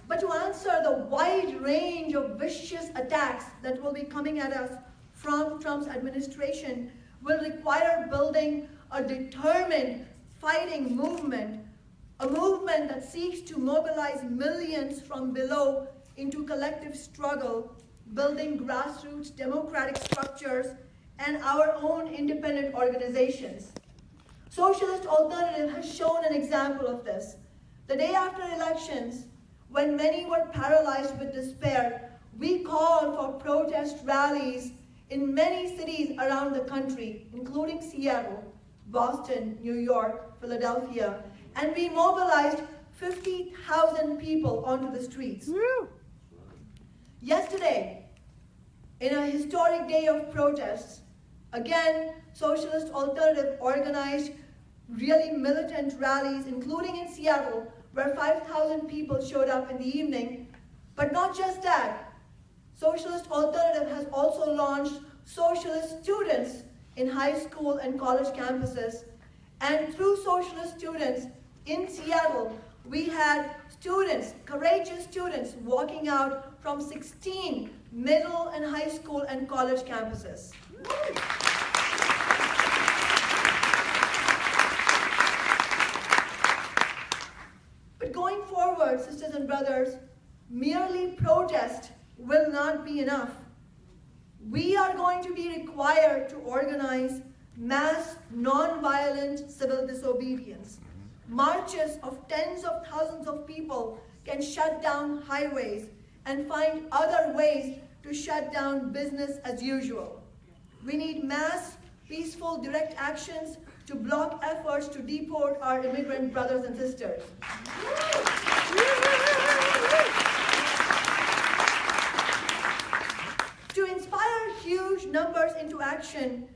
But to answer the wide range of vicious attacks that will be coming at us from Trump's administration will require building a determined fighting movement, a movement that seeks to mobilize millions from below into collective struggle, building grassroots democratic structures and our own independent organizations. Socialist Alternative has shown an example of this. The day after elections, when many were paralyzed with despair, we called for protest rallies in many cities around the country, including Seattle, Boston, New York, Philadelphia, and we mobilized 50,000 people onto the streets. Woo! Yesterday, in a historic day of protests, again, Socialist Alternative organized really militant rallies, including in Seattle, where 5,000 people showed up in the evening. But not just that, Socialist Alternative has also launched socialist students in high school and college campuses. And through socialist students in Seattle, we had students, courageous students, walking out from 16 middle and high school and college campuses. But going forward, sisters and brothers, merely protest will not be enough. We are going to be required to organize mass, non-violent civil disobedience. Marches of tens of thousands of people can shut down highways and find other ways to shut down business as usual. We need mass, peaceful, direct actions to block efforts to deport our immigrant brothers and sisters. To inspire huge numbers into action,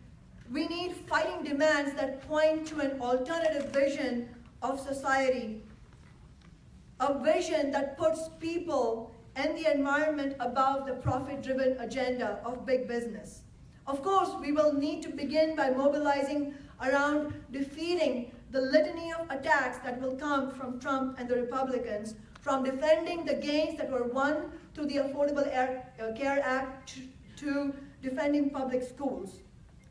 we need fighting demands that point to an alternative vision of society, a vision that puts people and the environment above the profit-driven agenda of big business. Of course, we will need to begin by mobilizing around defeating the litany of attacks that will come from Trump and the Republicans, from defending the gains that were won through the Affordable Care Act to defending public schools.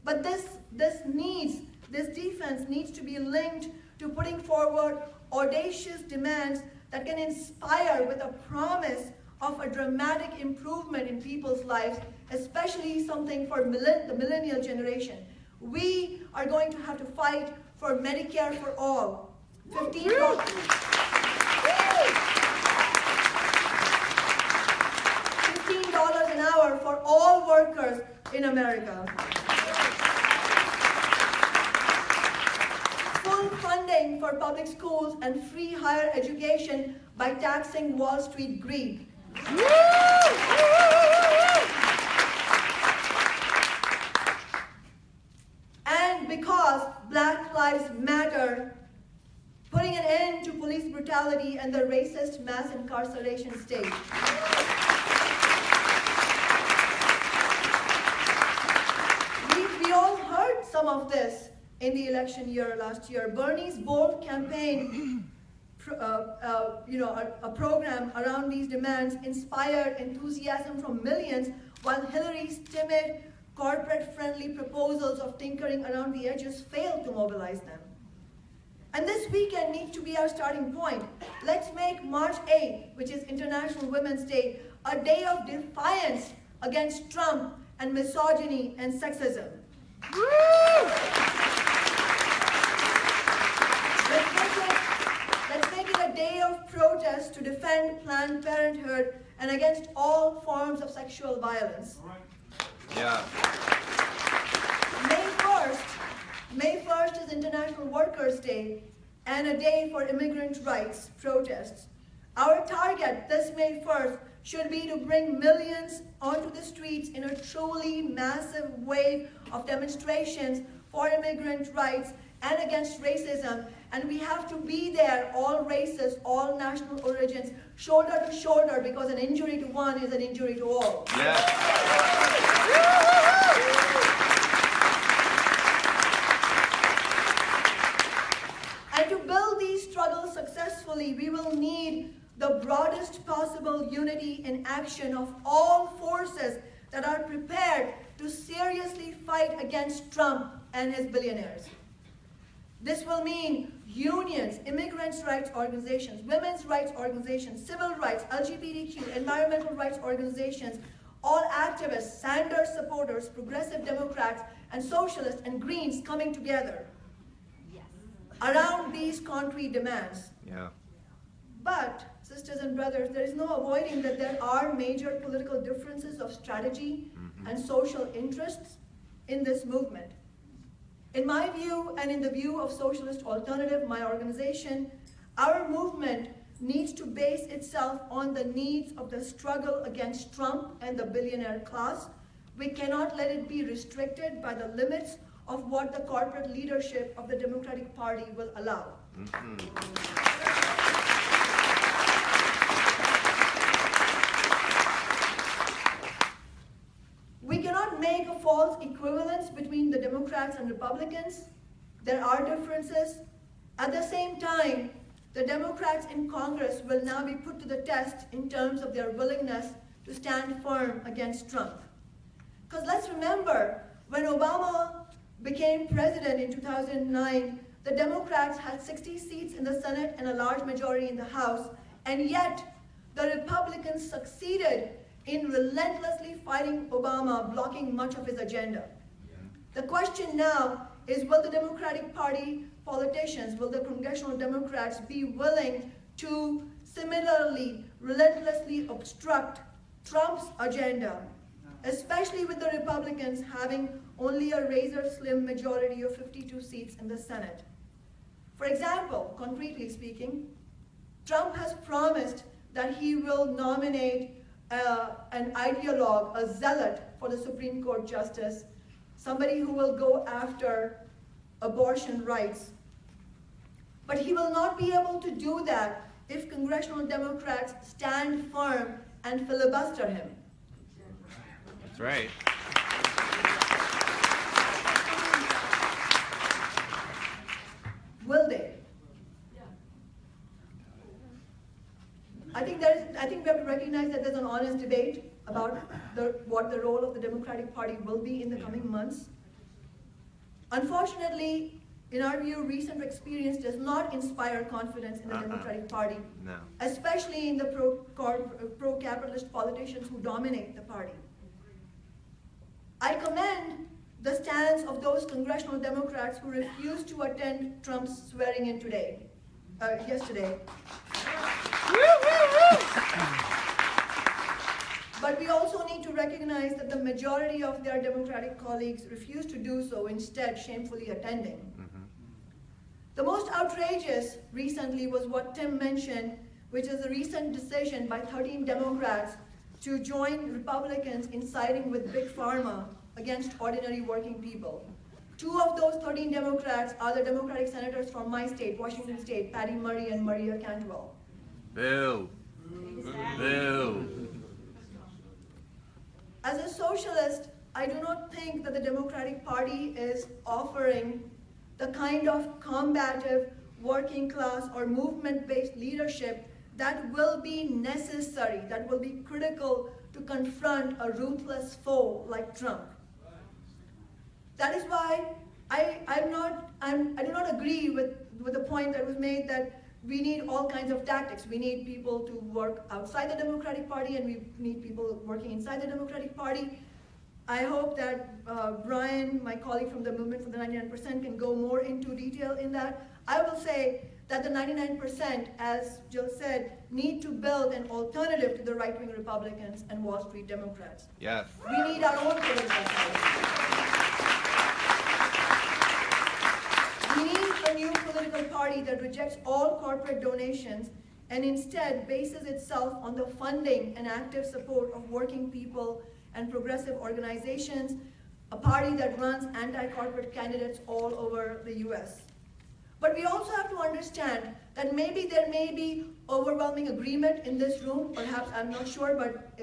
But this defense needs to be linked to putting forward audacious demands that can inspire with a promise of a dramatic improvement in people's lives, especially something for the millennial generation. We are going to have to fight for Medicare for all. $15 an hour for all workers in America. Full funding for public schools and free higher education by taxing Wall Street greed. And because Black Lives Matter, putting an end to police brutality and the racist mass incarceration state. We all heard some of this in the election year last year. Bernie's bold campaign, a program around these demands inspired enthusiasm from millions, while Hillary's timid, corporate-friendly proposals of tinkering around the edges failed to mobilize them. And this weekend needs to be our starting point. Let's make March 8th, which is International Women's Day, a day of defiance against Trump and misogyny and sexism. Let's make it a day of protest to defend Planned Parenthood and against all forms of sexual violence. Yeah. May 1st is International Workers' Day and a day for immigrant rights protests. Our target this May 1st should be to bring millions onto the streets in a truly massive wave of demonstrations for immigrant rights and against racism, and we have to be there, all races, all national origins, shoulder to shoulder, because an injury to one is an injury to all. And to build these struggles successfully, we will need the broadest possible unity in action of all forces that are prepared to seriously fight against Trump and his billionaires. This will mean unions, immigrants' rights organizations, women's rights organizations, civil rights, LGBTQ, environmental rights organizations, all activists, Sanders supporters, progressive Democrats, and socialists and Greens coming together around these concrete demands. Yeah. But, sisters and brothers, there is no avoiding that there are major political differences of strategy and social interests in this movement. In my view, and in the view of Socialist Alternative, my organization, our movement needs to base itself on the needs of the struggle against Trump and the billionaire class. We cannot let it be restricted by the limits of what the corporate leadership of the Democratic Party will allow. We cannot make a false equivalence between the Democrats and Republicans. There are differences. At the same time, the Democrats in Congress will now be put to the test in terms of their willingness to stand firm against Trump. Because let's remember, when Obama became president in 2009, the Democrats had 60 seats in the Senate and a large majority in the House, and yet the Republicans succeeded in relentlessly fighting Obama, blocking much of his agenda. The question now is, will the Democratic Party politicians, will the congressional Democrats be willing to similarly relentlessly obstruct Trump's agenda, especially with the Republicans having only a razor-slim majority of 52 seats in the Senate? For example, concretely speaking, Trump has promised that he will nominate an ideologue, a zealot for the Supreme Court justice, somebody who will go after abortion rights. But he will not be able to do that if congressional Democrats stand firm and filibuster him. That's right. Will they? I think we have to recognize that there's an honest debate about what the role of the Democratic Party will be in the coming months. Unfortunately, in our view, recent experience does not inspire confidence in the Democratic Party, especially in the pro-capitalist politicians who dominate the party. I commend the stance of those congressional Democrats who refused to attend Trump's swearing-in yesterday. But we also need to recognize that the majority of their Democratic colleagues refused to do so, instead shamefully attending. The most outrageous recently was what Tim mentioned, which is a recent decision by 13 Democrats to join Republicans in siding with Big Pharma against ordinary working people. 2 of those 13 Democrats are the Democratic senators from my state, Washington State, Patty Murray and Maria Cantwell. Boo. Boo. As a socialist, I do not think that the Democratic Party is offering the kind of combative, working class or movement-based leadership that will be necessary, that will be critical to confront a ruthless foe like Trump. That is why I do not agree with the point that was made that we need all kinds of tactics. We need people to work outside the Democratic Party, and we need people working inside the Democratic Party. I hope that Brian, my colleague from the Movement for the 99%, can go more into detail in that. I will say that the 99%, as Jill said, need to build an alternative to the right-wing Republicans and Wall Street Democrats. Yes. We need our own political party. We need a new political party that rejects all corporate donations and instead bases itself on the funding and active support of working people and progressive organizations, a party that runs anti-corporate candidates all over the US. But we also have to understand that maybe there may be overwhelming agreement in this room, perhaps, I'm not sure, but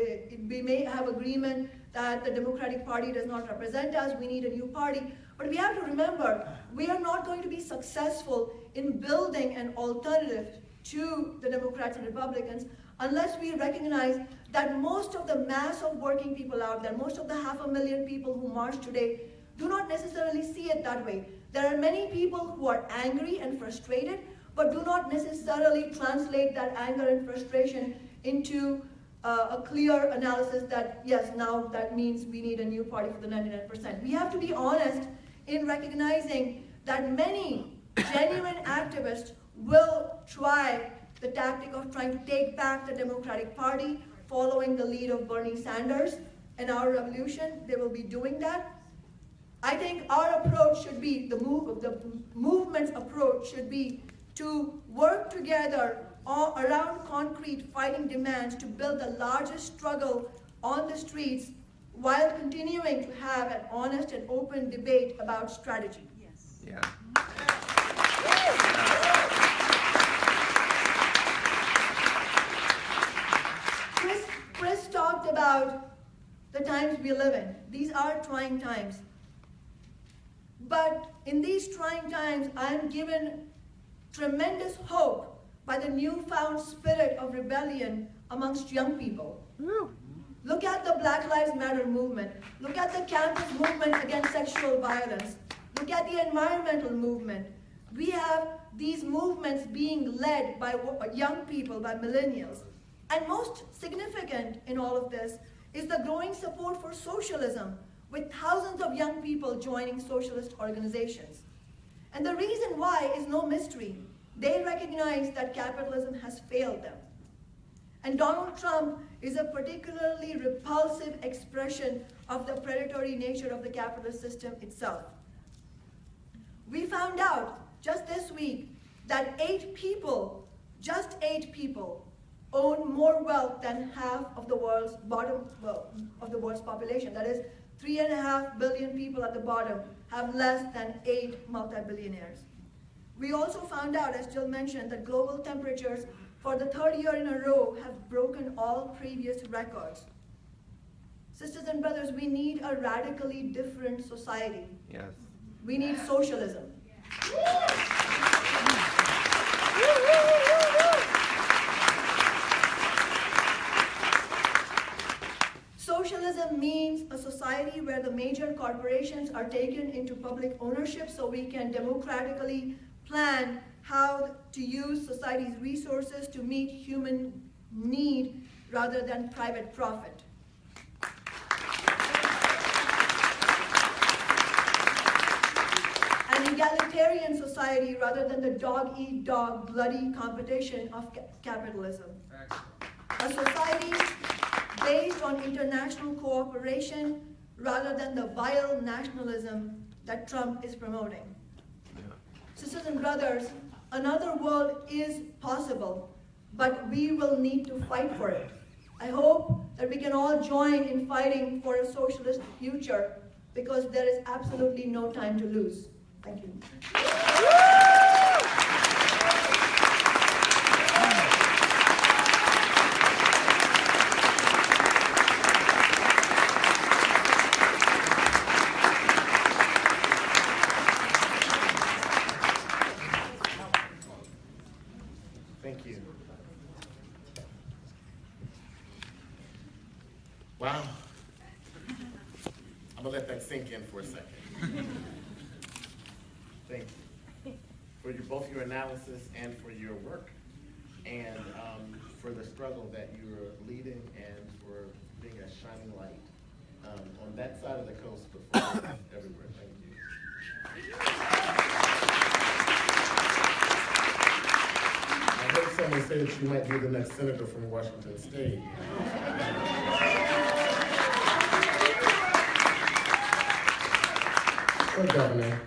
we may have agreement that the Democratic Party does not represent us, we need a new party. But we have to remember, we are not going to be successful in building an alternative to the Democrats and Republicans unless we recognize that most of the mass of working people out there, most of the 500,000 people who march today, do not necessarily see it that way. There are many people who are angry and frustrated, but do not necessarily translate that anger and frustration into a clear analysis that, yes, now that means we need a new party for the 99%. We have to be honest in recognizing that many genuine activists will try the tactic of trying to take back the Democratic Party, following the lead of Bernie Sanders and our revolution. They will be doing that. I think our approach should be, the movement's approach should be to work together around concrete fighting demands to build the largest struggle on the streets while continuing to have an honest and open debate about strategy. Yes. Yeah. Chris talked about the times we live in. These are trying times. But in these trying times, I'm given tremendous hope by the newfound spirit of rebellion amongst young people. Look at the Black Lives Matter movement. Look at the campus movement against sexual violence. Look at the environmental movement. We have these movements being led by young people, by millennials. And most significant in all of this is the growing support for socialism, with thousands of young people joining socialist organizations. And the reason why is no mystery. They recognize that capitalism has failed them. And Donald Trump is a particularly repulsive expression of the predatory nature of the capitalist system itself. We found out just this week that just 8 people, own more wealth than half of the world's population. That is, 3.5 billion people at the bottom have less than 8 multi-billionaires. We also found out, as Jill mentioned, that global temperatures for the 3rd year in a row have broken all previous records. Sisters and brothers, we need a radically different society. Yes. We need socialism. Socialism means a society where the major corporations are taken into public ownership so we can democratically plan how to use society's resources to meet human need rather than private profit. An egalitarian society rather than the dog-eat-dog bloody competition of capitalism. A society based on international cooperation rather than the vile nationalism that Trump is promoting. Sisters and brothers, another world is possible, but we will need to fight for it. I hope that we can all join in fighting for a socialist future, because there is absolutely no time to lose. Thank you. Thank you. Wow. I'm gonna let that sink in for a second. Thank you for both your analysis and for your work, and for the struggle that you're leading, and for being a shining light on that side of the coast, but for everywhere. Thank you. I heard someone say that you might be the next senator from Washington State. Or governor.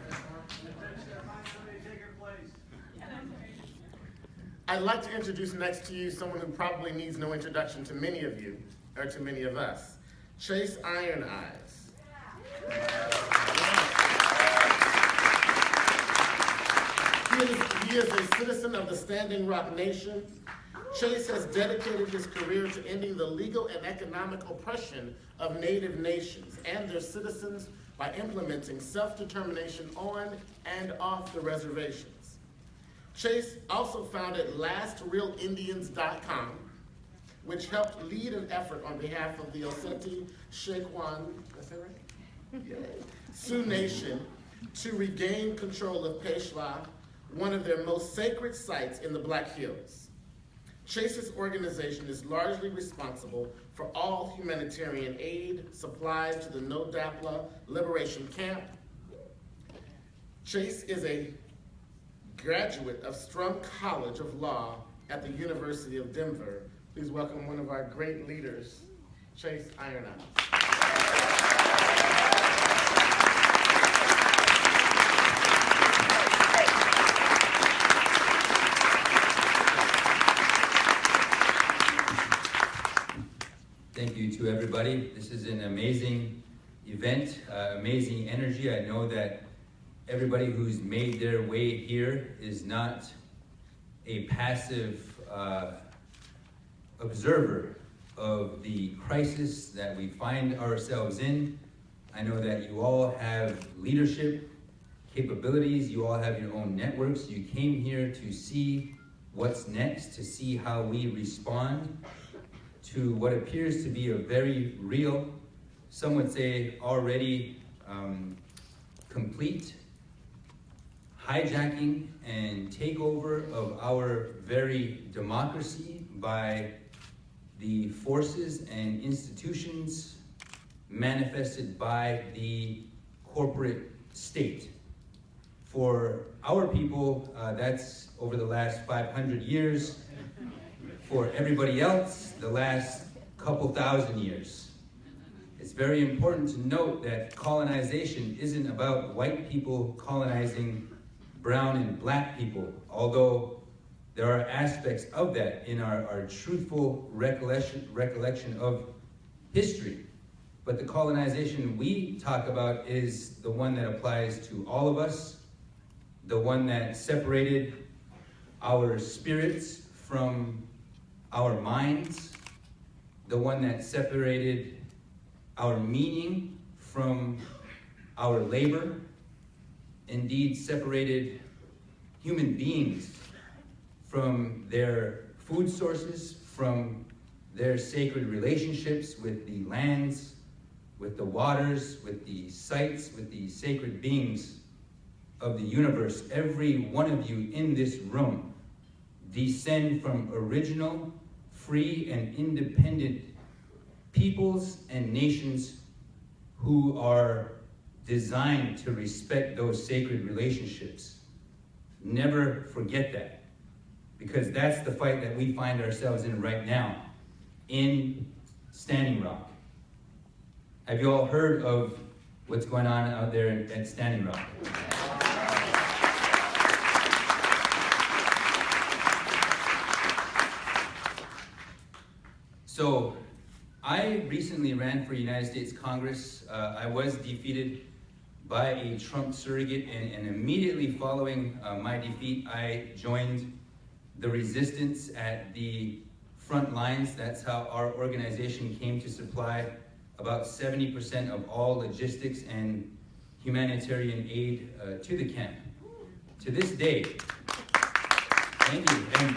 I'd like to introduce next to you someone who probably needs no introduction to many of you, or to many of us, Chase Iron Eyes. He is a citizen of the Standing Rock Nation. Chase has dedicated his career to ending the legal and economic oppression of Native nations and their citizens by implementing self-determination on and off the reservations. Chase also founded LastRealIndians.com, which helped lead an effort on behalf of the Oseti Shekwan, is that right? Yeah. Sioux Nation to regain control of Peshwa, one of their most sacred sites in the Black Hills. Chase's organization is largely responsible for all humanitarian aid supplied to the No Dapla Liberation Camp. Chase is a graduate of Strum College of Law at the University of Denver. Please welcome one of our great leaders, Chase Ironat. Thank you to everybody. This is an amazing event, amazing energy. I know that everybody who's made their way here is not a passive observer of the crisis that we find ourselves in. I know that you all have leadership capabilities, you all have your own networks. You came here to see what's next, to see how we respond to what appears to be a very real, some would say already complete, hijacking and takeover of our very democracy by the forces and institutions manifested by the corporate state. For our people, that's over the last 500 years. For everybody else, the last couple thousand years. It's very important to note that colonization isn't about white people colonizing brown and black people, although there are aspects of that in our truthful recollection of history. But the colonization we talk about is the one that applies to all of us, the one that separated our spirits from our minds, the one that separated our meaning from our labor, indeed separated human beings from their food sources, from their sacred relationships with the lands, with the waters, with the sites, with the sacred beings of the universe. Every one of you in this room descend from original, free, and independent peoples and nations who are designed to respect those sacred relationships. Never forget that, because that's the fight that we find ourselves in right now in Standing Rock. Have you all heard of what's going on out there at Standing Rock? So, I recently ran for United States Congress. I was defeated by a Trump surrogate, and immediately following my defeat, I joined the resistance at the front lines. That's how our organization came to supply about 70% of all logistics and humanitarian aid to the camp. To this day, thank you. And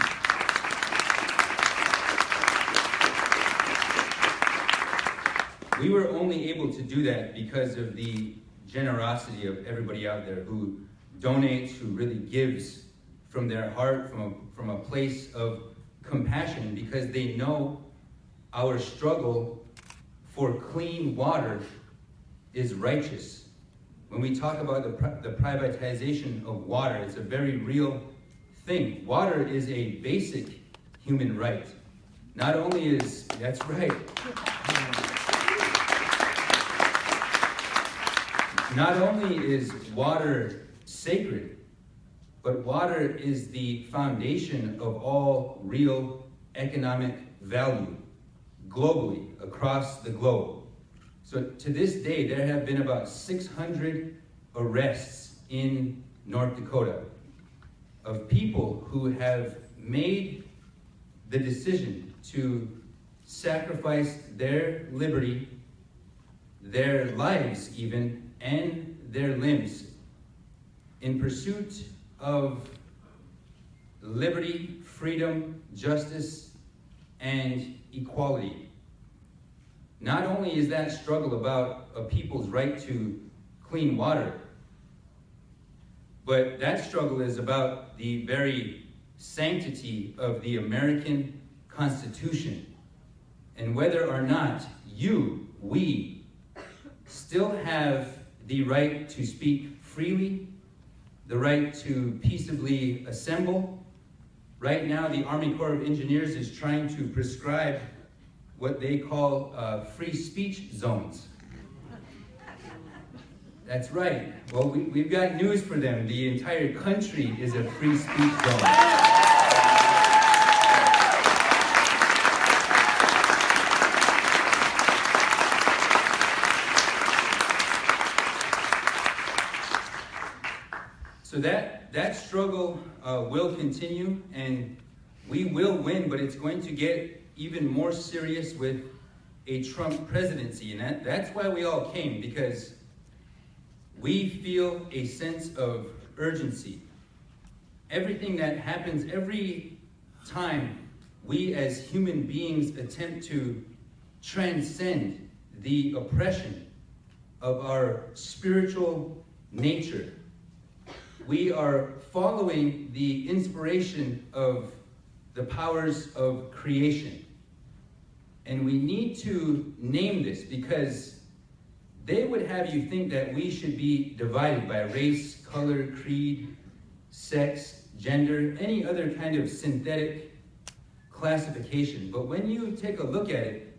we were only able to do that because of the generosity of everybody out there who donates, who really gives from their heart, from a place of compassion, because they know our struggle for clean water is righteous. When we talk about the privatization of water, it's a very real thing. Water is a basic human right. Not only is, that's right. Not only is water sacred, but water is the foundation of all real economic value globally, across the globe. So to this day, there have been about 600 arrests in North Dakota. of people who have made the decision to sacrifice their liberty, their lives even, and their limbs in pursuit of liberty, freedom, justice, and equality. Not only is that struggle about a people's right to clean water, but that struggle is about the very sanctity of the American Constitution and whether or not we still have the right to speak freely, the right to peaceably assemble. Right now, the Army Corps of Engineers is trying to prescribe what they call free speech zones. That's right. Well, we've got news for them. The entire country is a free speech zone. So that struggle will continue, and we will win, but it's going to get even more serious with a Trump presidency. And that's why we all came, because we feel a sense of urgency. Everything that happens every time we as human beings attempt to transcend the oppression of our spiritual nature, we are following the inspiration of the powers of creation. And we need to name this, because they would have you think that we should be divided by race, color, creed, sex, gender, any other kind of synthetic classification. But when you take a look at it,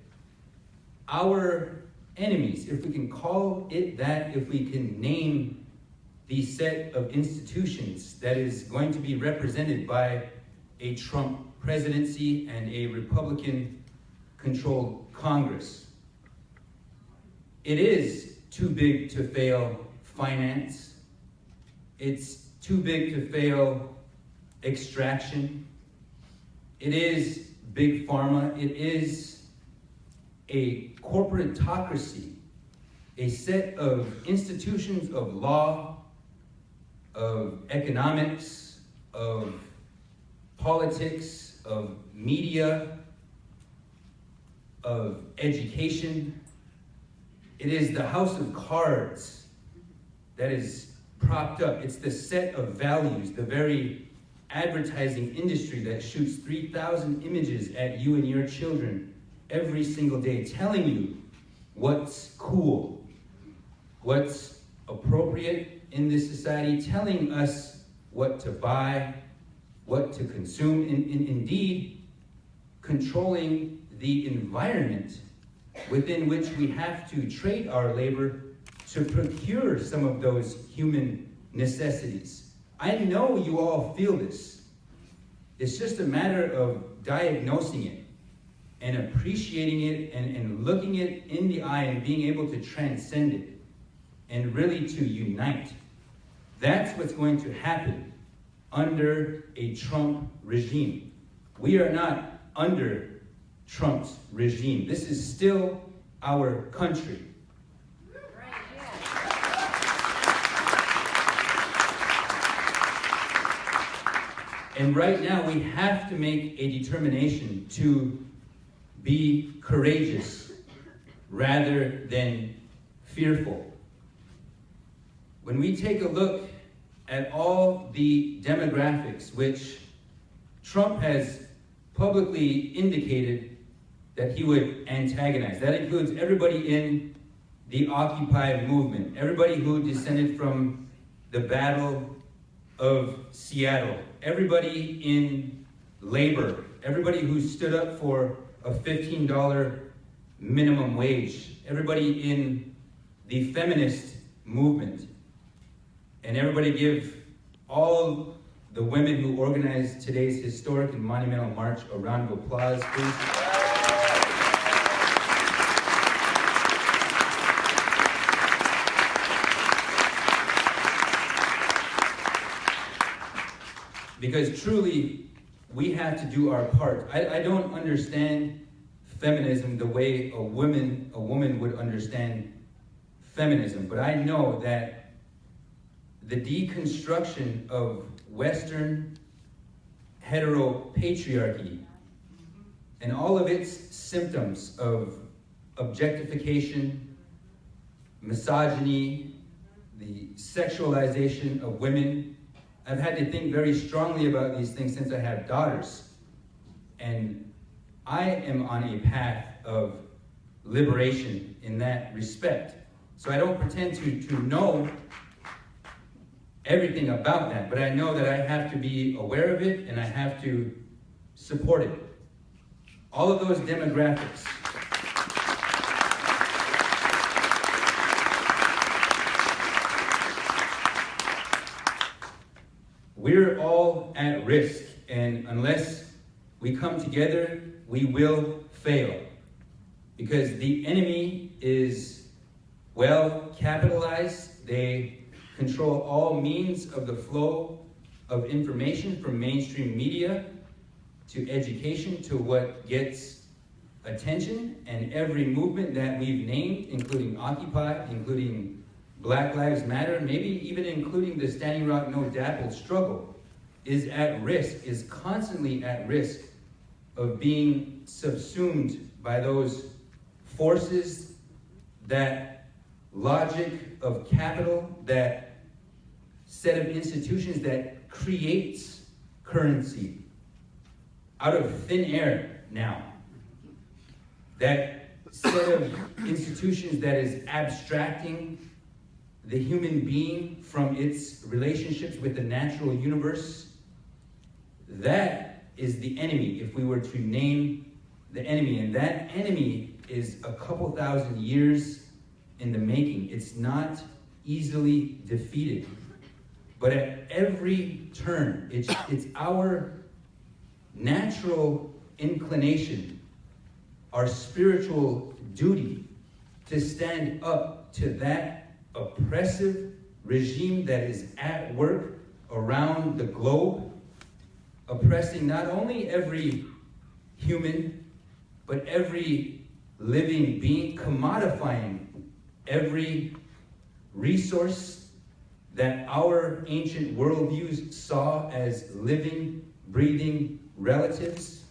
our enemies, if we can call it that, if we can name the set of institutions that is going to be represented by a Trump presidency and a Republican-controlled Congress. It is too big to fail finance. It's too big to fail extraction. It is big pharma. It is a corporatocracy, a set of institutions of law, of economics, of politics, of media, of education. It is the house of cards that is propped up. It's the set of values, the very advertising industry that shoots 3,000 images at you and your children every single day, telling you what's cool, what's appropriate in this society, telling us what to buy, what to consume, and indeed controlling the environment within which we have to trade our labor to procure some of those human necessities. I know you all feel this. It's just a matter of diagnosing it and appreciating it and looking it in the eye and being able to transcend it and really to unite. That's what's going to happen under a Trump regime. We are not under Trump's regime. This is still our country. And right now we have to make a determination to be courageous rather than fearful. When we take a look at all the demographics which Trump has publicly indicated that he would antagonize, that includes everybody in the Occupy movement, everybody who descended from the Battle of Seattle, everybody in labor, everybody who stood up for a $15 minimum wage, everybody in the feminist movement, and everybody give all the women who organized today's historic and monumental march a round of applause, please. because truly, we have to do our part. I don't understand feminism the way a woman would understand feminism, but I know that the deconstruction of Western heteropatriarchy and all of its symptoms of objectification, misogyny, the sexualization of women. I've had to think very strongly about these things since I have daughters. And I am on a path of liberation in that respect. So I don't pretend to know everything about that, but I know that I have to be aware of it and I have to support it. All of those demographics. We're all at risk, and unless we come together, we will fail. Because the enemy is well capitalized. They control all means of the flow of information, from mainstream media to education to what gets attention, and every movement that we've named, including Occupy, including Black Lives Matter, maybe even including the Standing Rock No Dapple struggle, is at risk, is constantly at risk of being subsumed by those forces, that logic of capital, that set of institutions that creates currency out of thin air now. That set of institutions that is abstracting the human being from its relationships with the natural universe. That is the enemy, if we were to name the enemy. And that enemy is a couple thousand years in the making. It's not easily defeated. But at every turn, it's our natural inclination, our spiritual duty to stand up to that oppressive regime that is at work around the globe, oppressing not only every human, but every living being, commodifying every resource that our ancient worldviews saw as living, breathing relatives.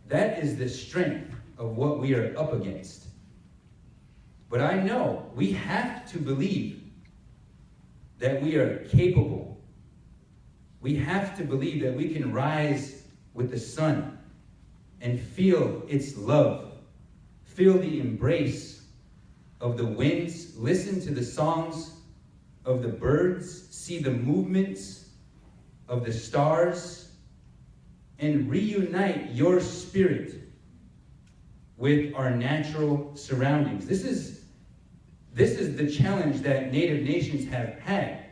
That is the strength of what we are up against. But I know we have to believe that we are capable. We have to believe that we can rise with the sun and feel its love, feel the embrace of the winds, listen to the songs of the birds, see the movements of the stars, and reunite your spirit with our natural surroundings. This is the challenge that Native nations have had.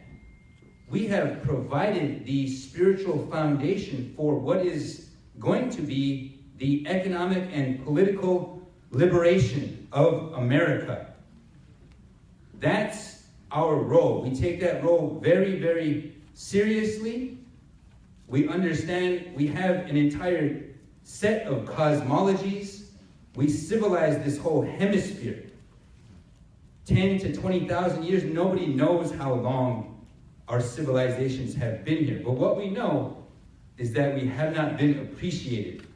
We have provided the spiritual foundation for what is going to be the economic and political liberation of America. That's our role. We take that role very, very seriously. We understand we have an entire set of cosmologies. We civilize this whole hemisphere. 10 to 20,000 years, nobody knows how long our civilizations have been here. But what we know is that we have not been appreciated.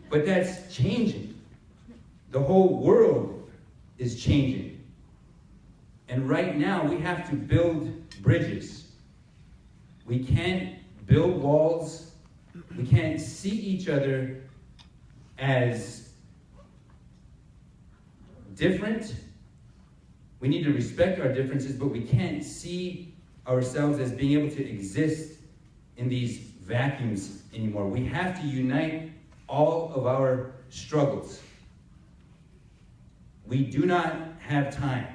But that's changing. The whole world is changing. And right now, we have to build bridges. We can't build walls. We can't see each other as different. We need to respect our differences, but we can't see ourselves as being able to exist in these vacuums anymore. We have to unite all of our struggles. We do not have time.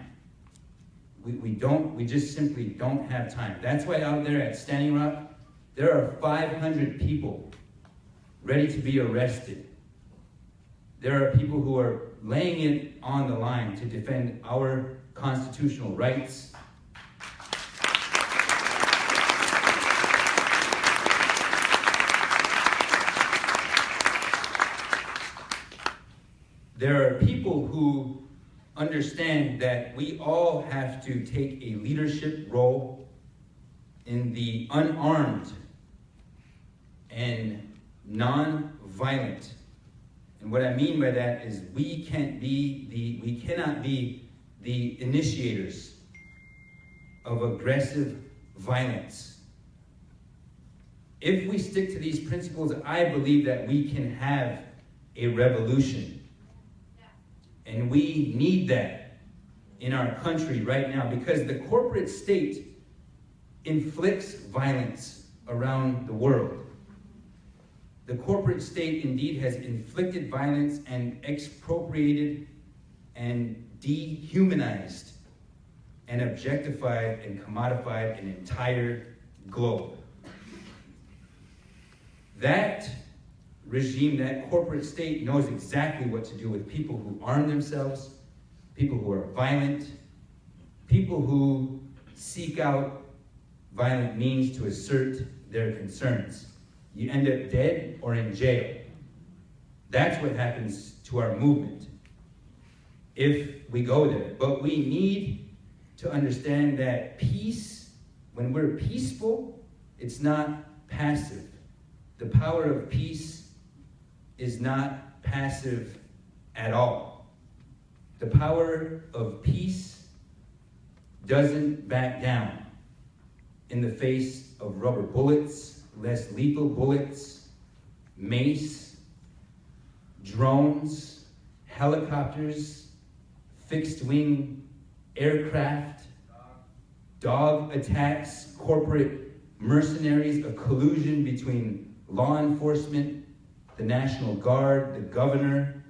We just simply don't have time. That's why out there at Standing Rock, there are 500 people ready to be arrested. There are people who are laying it on the line to defend our constitutional rights. there are people who understand that we all have to take a leadership role in the unarmed and non-violent. And what I mean by that is we cannot be the initiators of aggressive violence. If we stick to these principles, I believe that we can have a revolution. And we need that in our country right now, because the corporate state inflicts violence around the world. The corporate state indeed has inflicted violence and expropriated and dehumanized and objectified and commodified an entire globe. That regime, that corporate state, knows exactly what to do with people who arm themselves, people who are violent, people who seek out violent means to assert their concerns. You end up dead or in jail. That's what happens to our movement if we go there. But we need to understand that peace, when we're peaceful, it's not passive. The power of peace is not passive at all. The power of peace doesn't back down in the face of rubber bullets, less lethal bullets, mace, drones, helicopters, fixed-wing aircraft, dog attacks, corporate mercenaries, a collusion between law enforcement, the National Guard, the governor,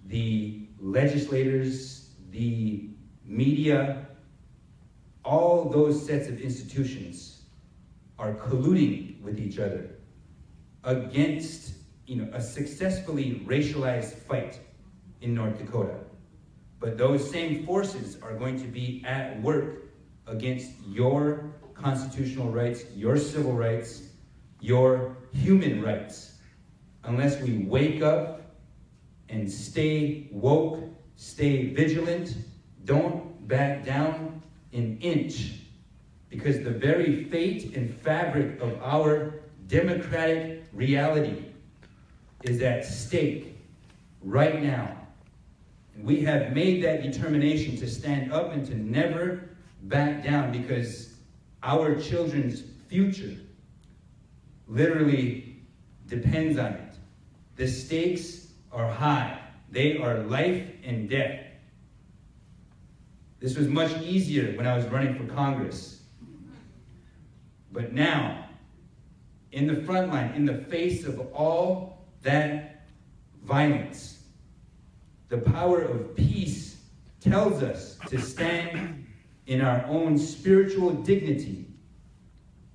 the legislators, the media. All those sets of institutions are colluding with each other against, a successfully racialized fight in North Dakota. But those same forces are going to be at work against your constitutional rights, your civil rights, your human rights, unless we wake up and stay woke, stay vigilant, don't back down an inch, because the very fate and fabric of our democratic reality is at stake right now. And we have made that determination to stand up and to never back down, because our children's future literally depends on it. The stakes are high. They are life and death. This was much easier when I was running for Congress. But now, in the front line, in the face of all that violence, the power of peace tells us to stand in our own spiritual dignity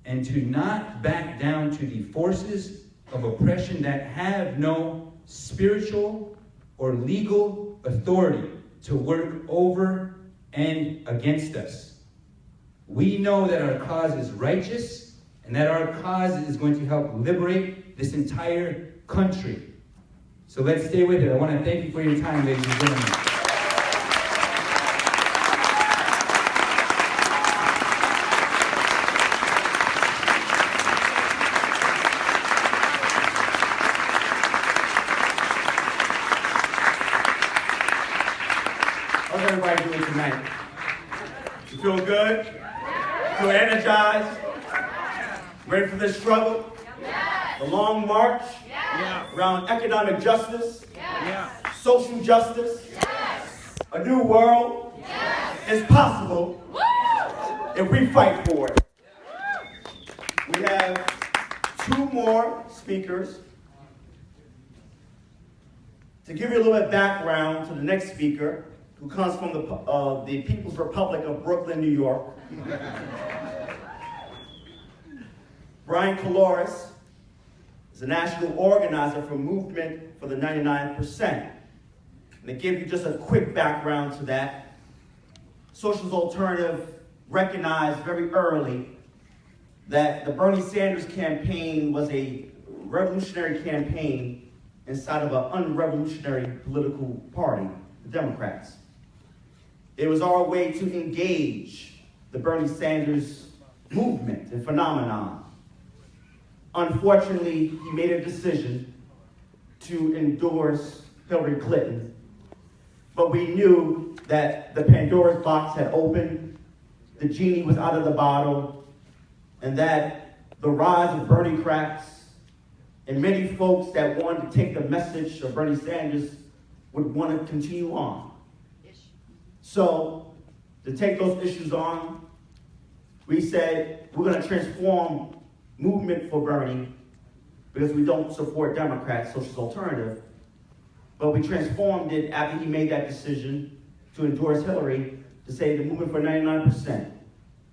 and to not back down to the forces of oppression that have no spiritual or legal authority to work over and against us. We know that our cause is righteous and that our cause is going to help liberate this entire country. So let's stay with it. I want to thank you for your time, ladies and gentlemen. How's everybody doing tonight? You feel good? Feel energized? Ready for this struggle? The long march around economic justice, social justice, a new world is possible if we fight for it. We have two more speakers. To give you a little bit of background to the next speaker, who comes from the People's Republic of Brooklyn, New York. Brian Poloris is a national organizer for Movement for the 99%. And to give you just a quick background to that, Socialist Alternative recognized very early that the Bernie Sanders campaign was a revolutionary campaign inside of an unrevolutionary political party, the Democrats. It was our way to engage the Bernie Sanders movement and phenomenon. Unfortunately, he made a decision to endorse Hillary Clinton, but we knew that the Pandora's box had opened, the genie was out of the bottle, and that the rise of Bernie cracks and many folks that wanted to take the message of Bernie Sanders would want to continue on. So, to take those issues on, we said we're going to transform movement for Bernie because we don't support Democrats, socialist alternative, but we transformed it after he made that decision to endorse Hillary to say the movement for 99%,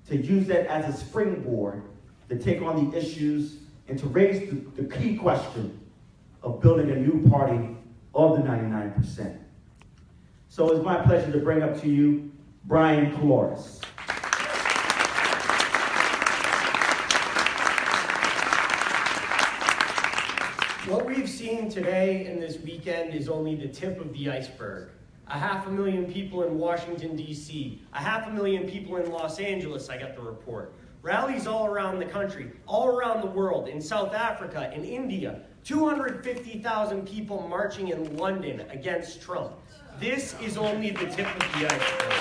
to use that as a springboard to take on the issues and to raise the key question of building a new party of the 99%. So it's my pleasure to bring up to you Brian Poloris. What we've seen today and this weekend is only the tip of the iceberg. 500,000 people in Washington, D.C., 500,000 people in Los Angeles, I got the report. Rallies all around the country, all around the world, in South Africa, in India, 250,000 people marching in London against Trump. This is only the tip of the iceberg.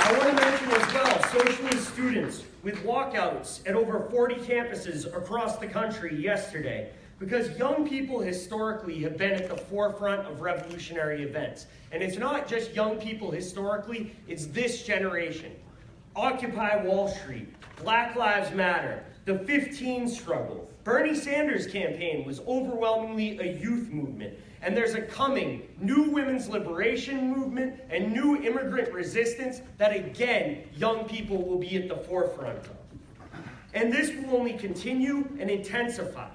I want to mention as well, socialist students with walkouts at over 40 campuses across the country yesterday, because young people historically have been at the forefront of revolutionary events. And it's not just young people historically, it's this generation. Occupy Wall Street, Black Lives Matter, the 15 struggle. Bernie Sanders' campaign was overwhelmingly a youth movement. And there's a coming new women's liberation movement and new immigrant resistance that, again, young people will be at the forefront of. And this will only continue and intensify,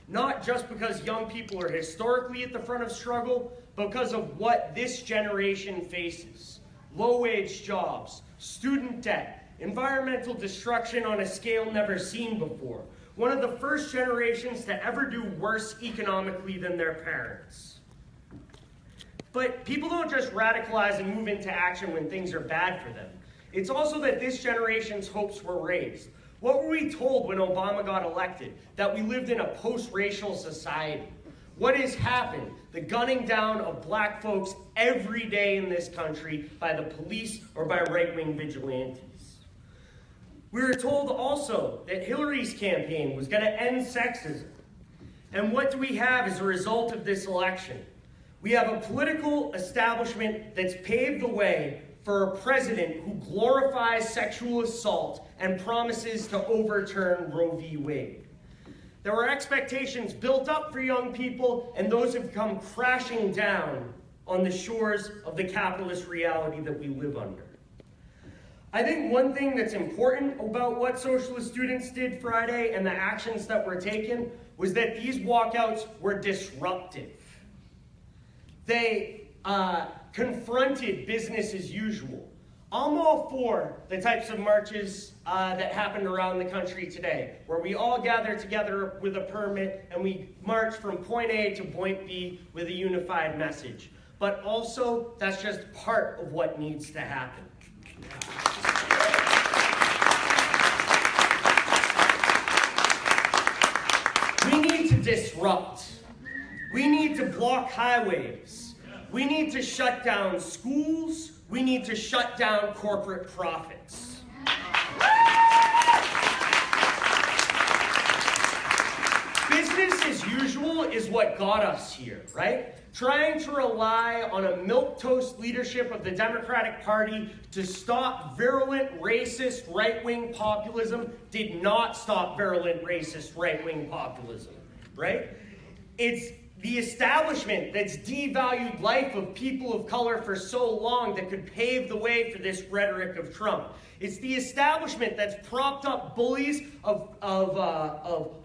not just because young people are historically at the front of struggle, but because of what this generation faces. Low-wage jobs, student debt, environmental destruction on a scale never seen before. One of the first generations to ever do worse economically than their parents. But people don't just radicalize and move into action when things are bad for them. It's also that this generation's hopes were raised. What were we told when Obama got elected? That we lived in a post-racial society. What has happened? The gunning down of black folks every day in this country by the police or by right-wing vigilantes. We were told also that Hillary's campaign was going to end sexism. And what do we have as a result of this election? We have a political establishment that's paved the way for a president who glorifies sexual assault and promises to overturn Roe v. Wade. There were expectations built up for young people, and those have come crashing down on the shores of the capitalist reality that we live under. I think one thing that's important about what socialist students did Friday and the actions that were taken was that these walkouts were disruptive. They confronted business as usual. I'm all for the types of marches that happened around the country today, where we all gather together with a permit and we march from point A to point B with a unified message. But also, that's just part of what needs to happen. We need to disrupt. We need to block highways. We need to shut down schools. We need to shut down corporate profits. Business as usual is what got us here, right? Trying to rely on a milquetoast leadership of the Democratic Party to stop virulent, racist, right-wing populism did not stop virulent, racist, right-wing populism, right? It's the establishment that's devalued life of people of color for so long that could pave the way for this rhetoric of Trump. It's the establishment that's propped up bullies of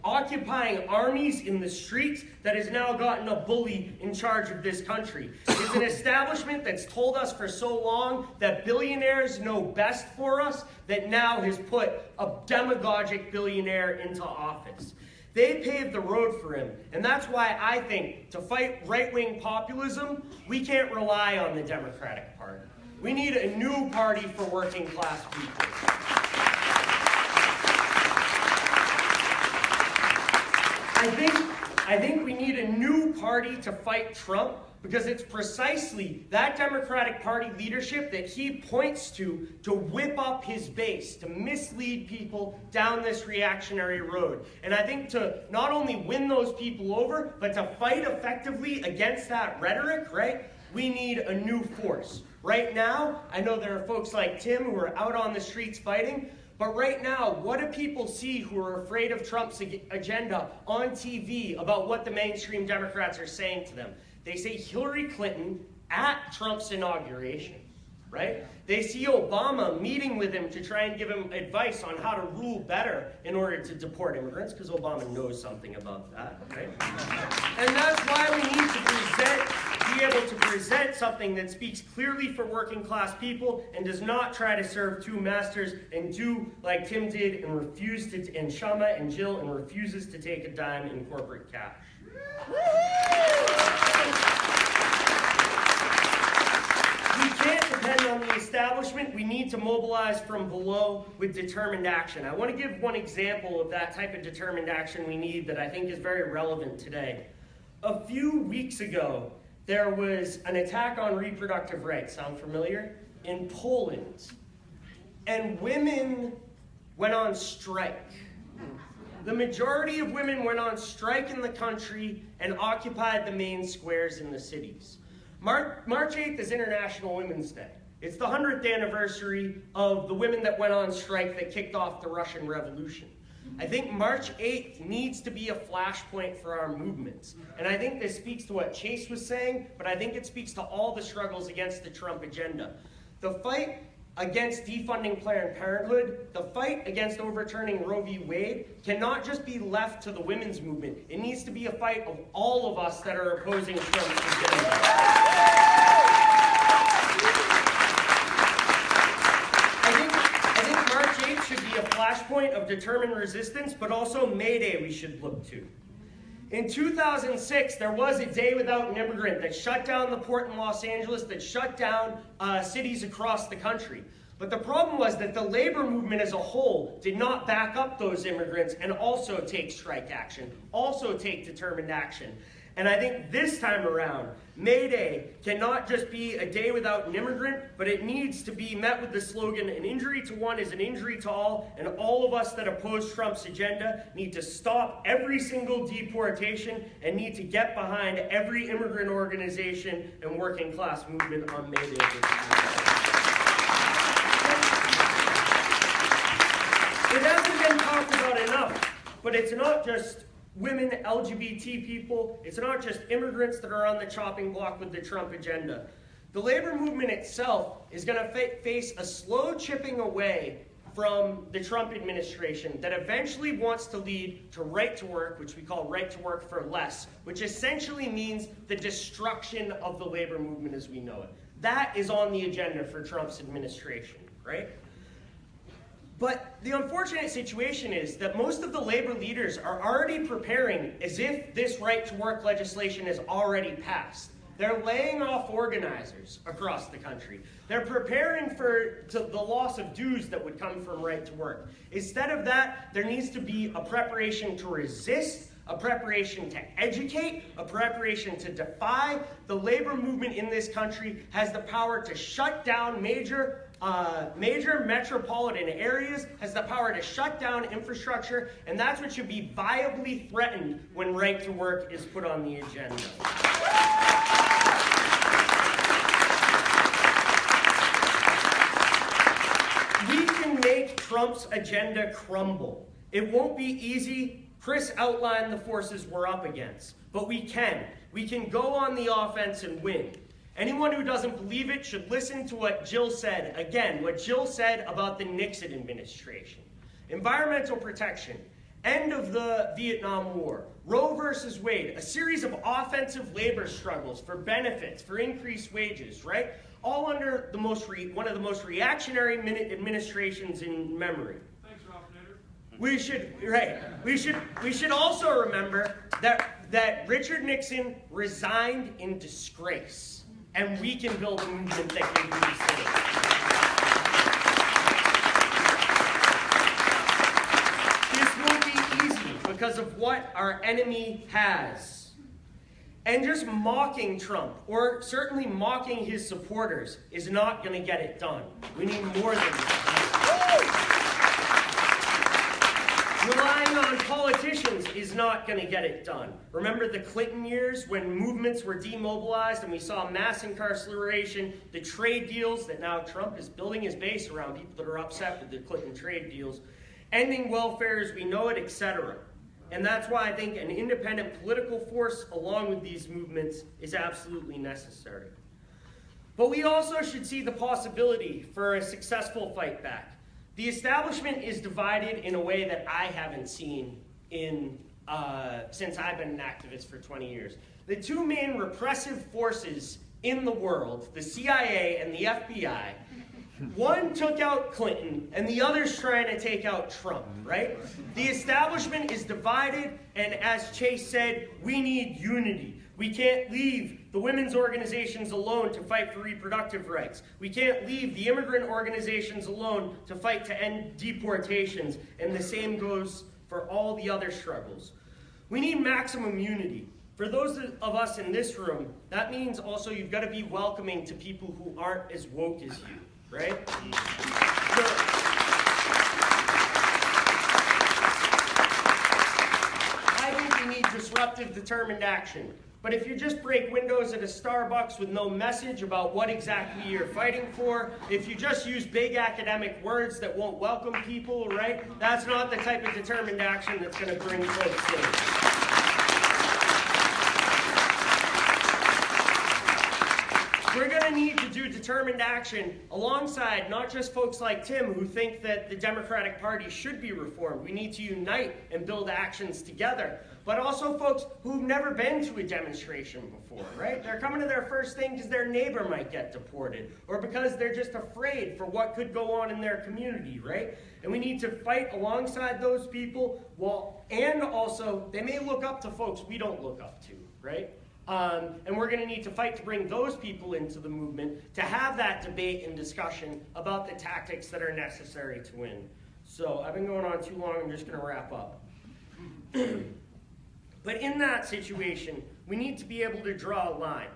occupying armies in the streets that has now gotten a bully in charge of this country. It's an establishment that's told us for so long that billionaires know best for us that now has put a demagogic billionaire into office. They paved the road for him. And that's why I think to fight right-wing populism, we can't rely on the Democratic Party. We need a new party for working class people. I think we need a new party to fight Trump, because it's precisely that Democratic Party leadership that he points to whip up his base, to mislead people down this reactionary road. And I think to not only win those people over, but to fight effectively against that rhetoric, right, we need a new force. Right now, I know there are folks like Tim who are out on the streets fighting, but right now, what do people see who are afraid of Trump's agenda on TV about what the mainstream Democrats are saying to them? They say Hillary Clinton at Trump's inauguration, right? They see Obama meeting with him to try and give him advice on how to rule better in order to deport immigrants, because Obama knows something about that, right? And that's why we need to be able to present something that speaks clearly for working class people and does not try to serve two masters and do like Tim did and and Kshama and Jill, and refuses to take a dime in corporate cash. We can't depend on the establishment. We need to mobilize from below with determined action. I want to give one example of that type of determined action we need that I think is very relevant today. A few weeks ago, there was an attack on reproductive rights. Sound familiar? In Poland. And women went on strike. The majority of women went on strike in the country and occupied the main squares in the cities. March 8th is International Women's Day. It's the 100th anniversary of the women that went on strike that kicked off the Russian Revolution. I think March 8th needs to be a flashpoint for our movements. And I think this speaks to what Chase was saying, but I think it speaks to all the struggles against the Trump agenda. The fight against defunding Planned Parenthood, the fight against overturning Roe v. Wade cannot just be left to the women's movement. It needs to be a fight of all of us that are opposing Trump's agenda. I think March 8th should be a flashpoint of determined resistance, but also May Day we should look to. In 2006, there was a day without an immigrant that shut down the port in Los Angeles, that shut down cities across the country. But the problem was that the labor movement as a whole did not back up those immigrants and also take strike action, also take determined action. And I think this time around, May Day cannot just be a day without an immigrant, but it needs to be met with the slogan, an injury to one is an injury to all, and all of us that oppose Trump's agenda need to stop every single deportation and need to get behind every immigrant organization and working class movement on May Day. It hasn't been talked about enough, but it's not just women, LGBT people, it's not just immigrants that are on the chopping block with the Trump agenda. The labor movement itself is going to face a slow chipping away from the Trump administration that eventually wants to lead to right to work, which we call right to work for less, which essentially means the destruction of the labor movement as we know it. That is on the agenda for Trump's administration, right? But the unfortunate situation is that most of the labor leaders are already preparing as if this right-to-work legislation is already passed. They're laying off organizers across the country. They're preparing for the loss of dues that would come from right-to-work. Instead of that, there needs to be a preparation to resist, a preparation to educate, a preparation to defy. The labor movement in this country has the power to shut down major metropolitan areas, has the power to shut down infrastructure, and that's what should be viably threatened when right to work is put on the agenda. We can make Trump's agenda crumble. It won't be easy. Chris outlined the forces we're up against, but we can. We can go on the offense and win. Anyone who doesn't believe it should listen to what Jill said. Again, what Jill said about the Nixon administration. Environmental protection, end of the Vietnam War, Roe versus Wade, a series of offensive labor struggles for benefits, for increased wages, right? All under the one of the most reactionary administrations in memory. Thanks, Ralph Nader. We should also remember that Richard Nixon resigned in disgrace, and we can build a movement that can do the same. This won't be easy because of what our enemy has. And just mocking Trump, or certainly mocking his supporters, is not going to get it done. We need more than that. Relying on politicians is not going to get it done. Remember the Clinton years when movements were demobilized and we saw mass incarceration, the trade deals that now Trump is building his base around, people that are upset with the Clinton trade deals, ending welfare as we know it, etc. And that's why I think an independent political force along with these movements is absolutely necessary. But we also should see the possibility for a successful fight back. The establishment is divided in a way that I haven't seen since I've been an activist for 20 years. The two main repressive forces in the world, the CIA and the FBI, one took out Clinton and the other's trying to take out Trump, right? The establishment is divided, and as Chase said, we need unity. We can't leave the women's organizations alone to fight for reproductive rights. We can't leave the immigrant organizations alone to fight to end deportations, and the same goes for all the other struggles. We need maximum unity. For those of us in this room, that means also you've got to be welcoming to people who aren't as woke as you, right? I think we need disruptive, determined action. But if you just break windows at a Starbucks with no message about what exactly you're fighting for, if you just use big academic words that won't welcome people, right? That's not the type of determined action that's going to bring folks in. We're going to need to do determined action alongside not just folks like Tim who think that the Democratic Party should be reformed. We need to unite and build actions together. But also folks who've never been to a demonstration before, right? They're coming to their first thing because their neighbor might get deported or because they're just afraid for what could go on in their community, right? And we need to fight alongside those people and also they may look up to folks we don't look up to, right? And we're going to need to fight to bring those people into the movement to have that debate and discussion about the tactics that are necessary to win. So I've been going on too long, I'm just going to wrap up. But in that situation, we need to be able to draw a line.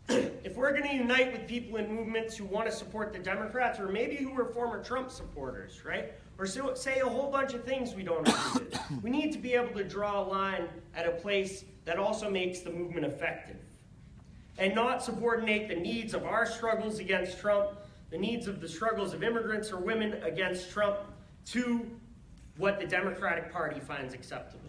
If we're going to unite with people in movements who want to support the Democrats, or maybe who are former Trump supporters, right? Or say a whole bunch of things we don't agree with, we need to be able to draw a line at a place that also makes the movement effective. And not subordinate the needs of our struggles against Trump, the needs of the struggles of immigrants or women against Trump, to what the Democratic Party finds acceptable.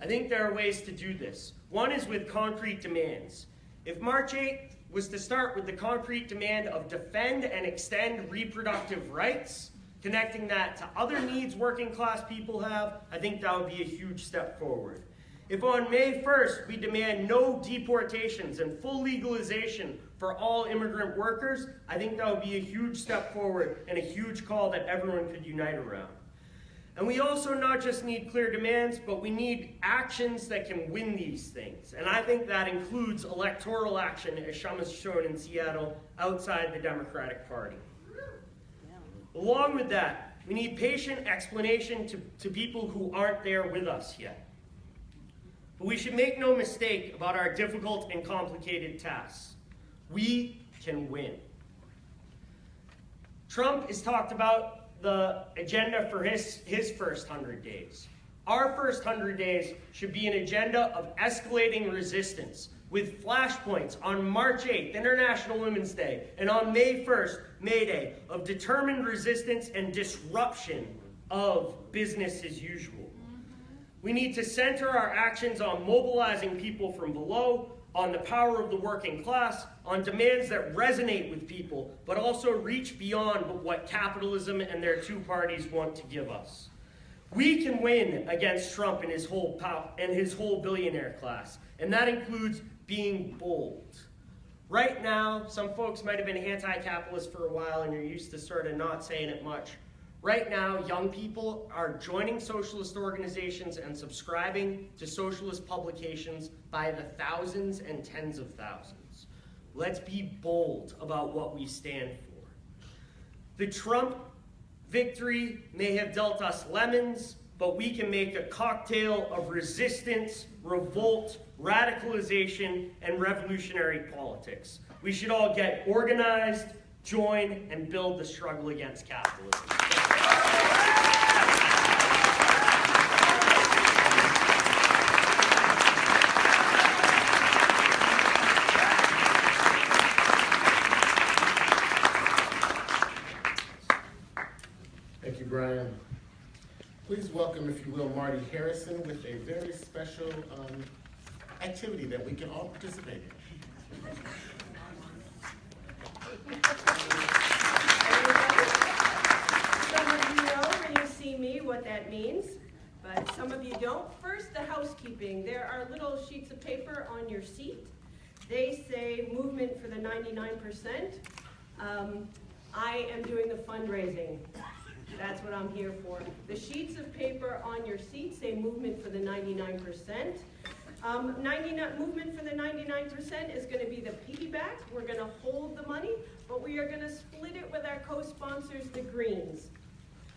I think there are ways to do this. One is with concrete demands. If March 8th was to start with the concrete demand of defend and extend reproductive rights, connecting that to other needs working class people have, I think that would be a huge step forward. If on May 1st we demand no deportations and full legalization for all immigrant workers, I think that would be a huge step forward and a huge call that everyone could unite around. And we also not just need clear demands, but we need actions that can win these things. And I think that includes electoral action, as Kshama's shown in Seattle, outside the Democratic Party. Along with that, we need patient explanation to people who aren't there with us yet. But we should make no mistake about our difficult and complicated tasks. We can win. Trump has talked about the agenda for his first 100 days. Our first 100 days should be an agenda of escalating resistance with flashpoints on March 8th, International Women's Day, and on May 1st, May Day, of determined resistance and disruption of business as usual. We need to center our actions on mobilizing people from below, on the power of the working class, on demands that resonate with people, but also reach beyond what capitalism and their two parties want to give us. We can win against Trump and his whole billionaire class, and that includes being bold. Right now, some folks might have been anti-capitalist for a while and you're used to sort of not saying it much. Right now, young people are joining socialist organizations and subscribing to socialist publications by the thousands and tens of thousands. Let's be bold about what we stand for. The Trump victory may have dealt us lemons, but we can make a cocktail of resistance, revolt, radicalization, and revolutionary politics. We should all get organized, join, and build the struggle against capitalism. Thank you, Brian. Please welcome, if you will, Marty Harrison with a very special activity that we can all participate in. Some of you know when you see me what that means, but some of you don't. First, the housekeeping. There are little sheets of paper on your seat. They say movement for the 99%. I am doing the fundraising. That's what I'm here for. The sheets of paper on your seat say movement for the 99%. Movement for the 99% is going to be the piggyback. We're going to hold the money, but we are going to split it with our co-sponsors, the Greens.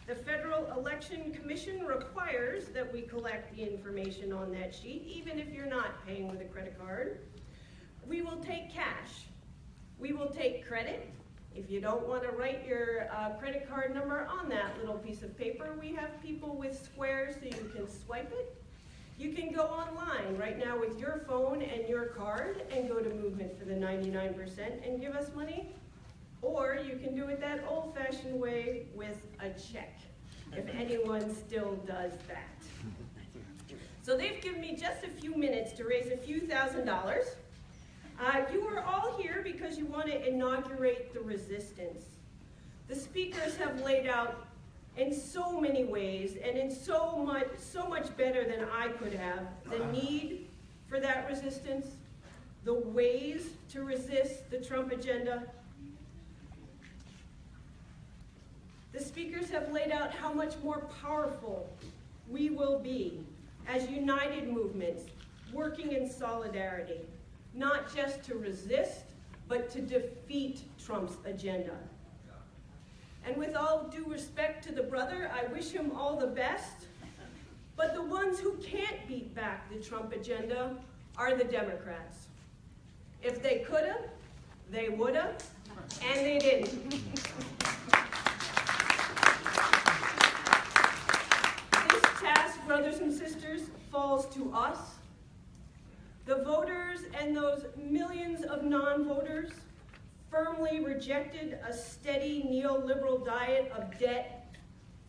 The Federal Election Commission requires that we collect the information on that sheet, even if you're not paying with a credit card. We will take cash. We will take credit. If you don't want to write your credit card number on that little piece of paper, we have people with squares so you can swipe it. You can go online right now with your phone and your card and go to Movement for the 99% and give us money. Or you can do it that old-fashioned way with a check, if anyone still does that. So they've given me just a few minutes to raise a few $1,000s. You are all here because you want to inaugurate the resistance. The speakers have laid out in so many ways and in so much better than I could have the need for that resistance, the ways to resist the Trump agenda. The speakers have laid out how much more powerful we will be as united movements working in solidarity, not just to resist, but to defeat Trump's agenda. And with all due respect to the brother, I wish him all the best, but the ones who can't beat back the Trump agenda are the Democrats. If they coulda, they woulda, and they didn't. This task, brothers and sisters, falls to us. The voters and those millions of non-voters firmly rejected a steady neoliberal diet of debt,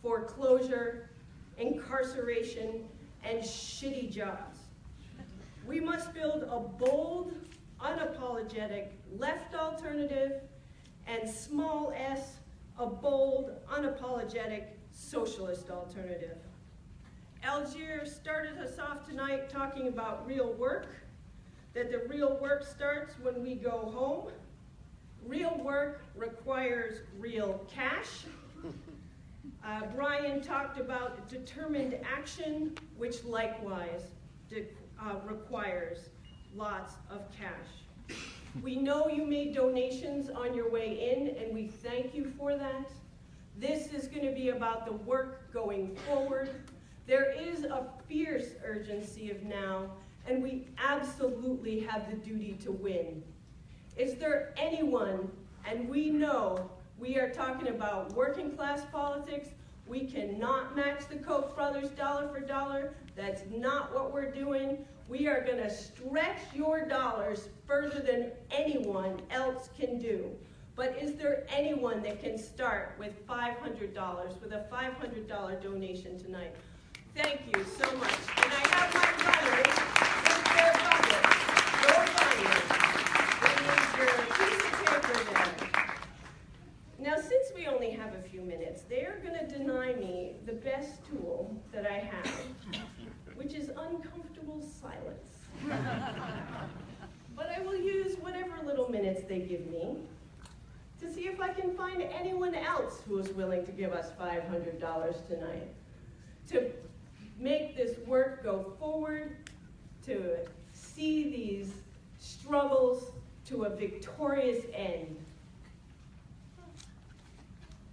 foreclosure, incarceration, and shitty jobs. We must build a bold, unapologetic left alternative and small s, a bold, unapologetic socialist alternative. Algier started us off tonight talking about real work, that the real work starts when we go home. Real work requires real cash. Brian talked about determined action, which likewise requires lots of cash. We know you made donations on your way in, and we thank you for that. This is going to be about the work going forward. There is a fierce urgency of now, and we absolutely have the duty to win. Is there anyone, and we know we are talking about working class politics, we cannot match the Koch brothers dollar for dollar. That's not what we're doing. We are going to stretch your dollars further than anyone else can do. But is there anyone that can start with $500, with a $500 donation tonight? Thank you so much. And I have my runners with their buckets. Go runners. That means your piece of paper there. Now, since we only have a few minutes, they are going to deny me the best tool that I have, which is uncomfortable silence. But I will use whatever little minutes they give me to see if I can find anyone else who is willing to give us $500 tonight to make this work go forward, to see these struggles to a victorious end.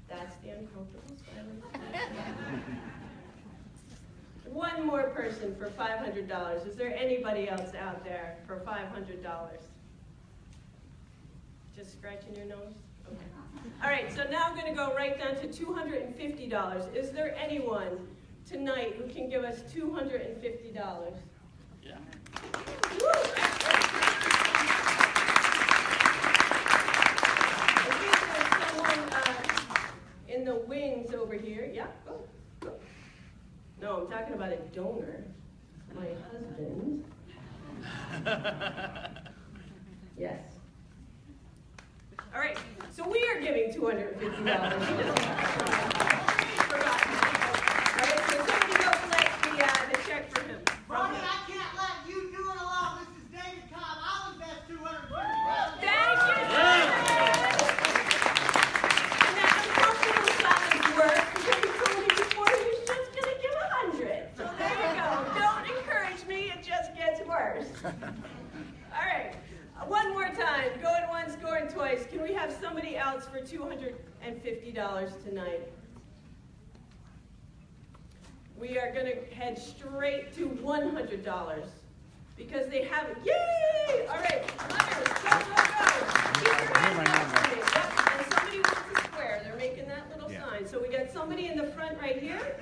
That's the uncomfortable silence. One more person for $500. Is there anybody else out there for $500? Just scratching your nose? Okay. All right, so now I'm going to go right down to $250. Is there anyone tonight who can give us $250? Yeah. Woo! I think there's someone in the wings over here. Yeah, go, go. No, I'm talking about a donor. My husband. Yes. All right, so we are giving $250. Forgot. All right, so somebody go collect the check for him. Ronnie, I can't let you do it alone. This is David Cobb. I'll invest $250. Thank you. And that uncomfortable silence worked because he told me before he was just going to give 100. So there you go. Don't encourage me. It just gets worse. All right. One more time. Going once, going twice. Can we have somebody else for $250 tonight? We are going to head straight to $100 because they have it. Yay! All right. Others, go. Keep your hands up. Yep. And somebody wants a square. They're making that little sign. So we got somebody in the front right here.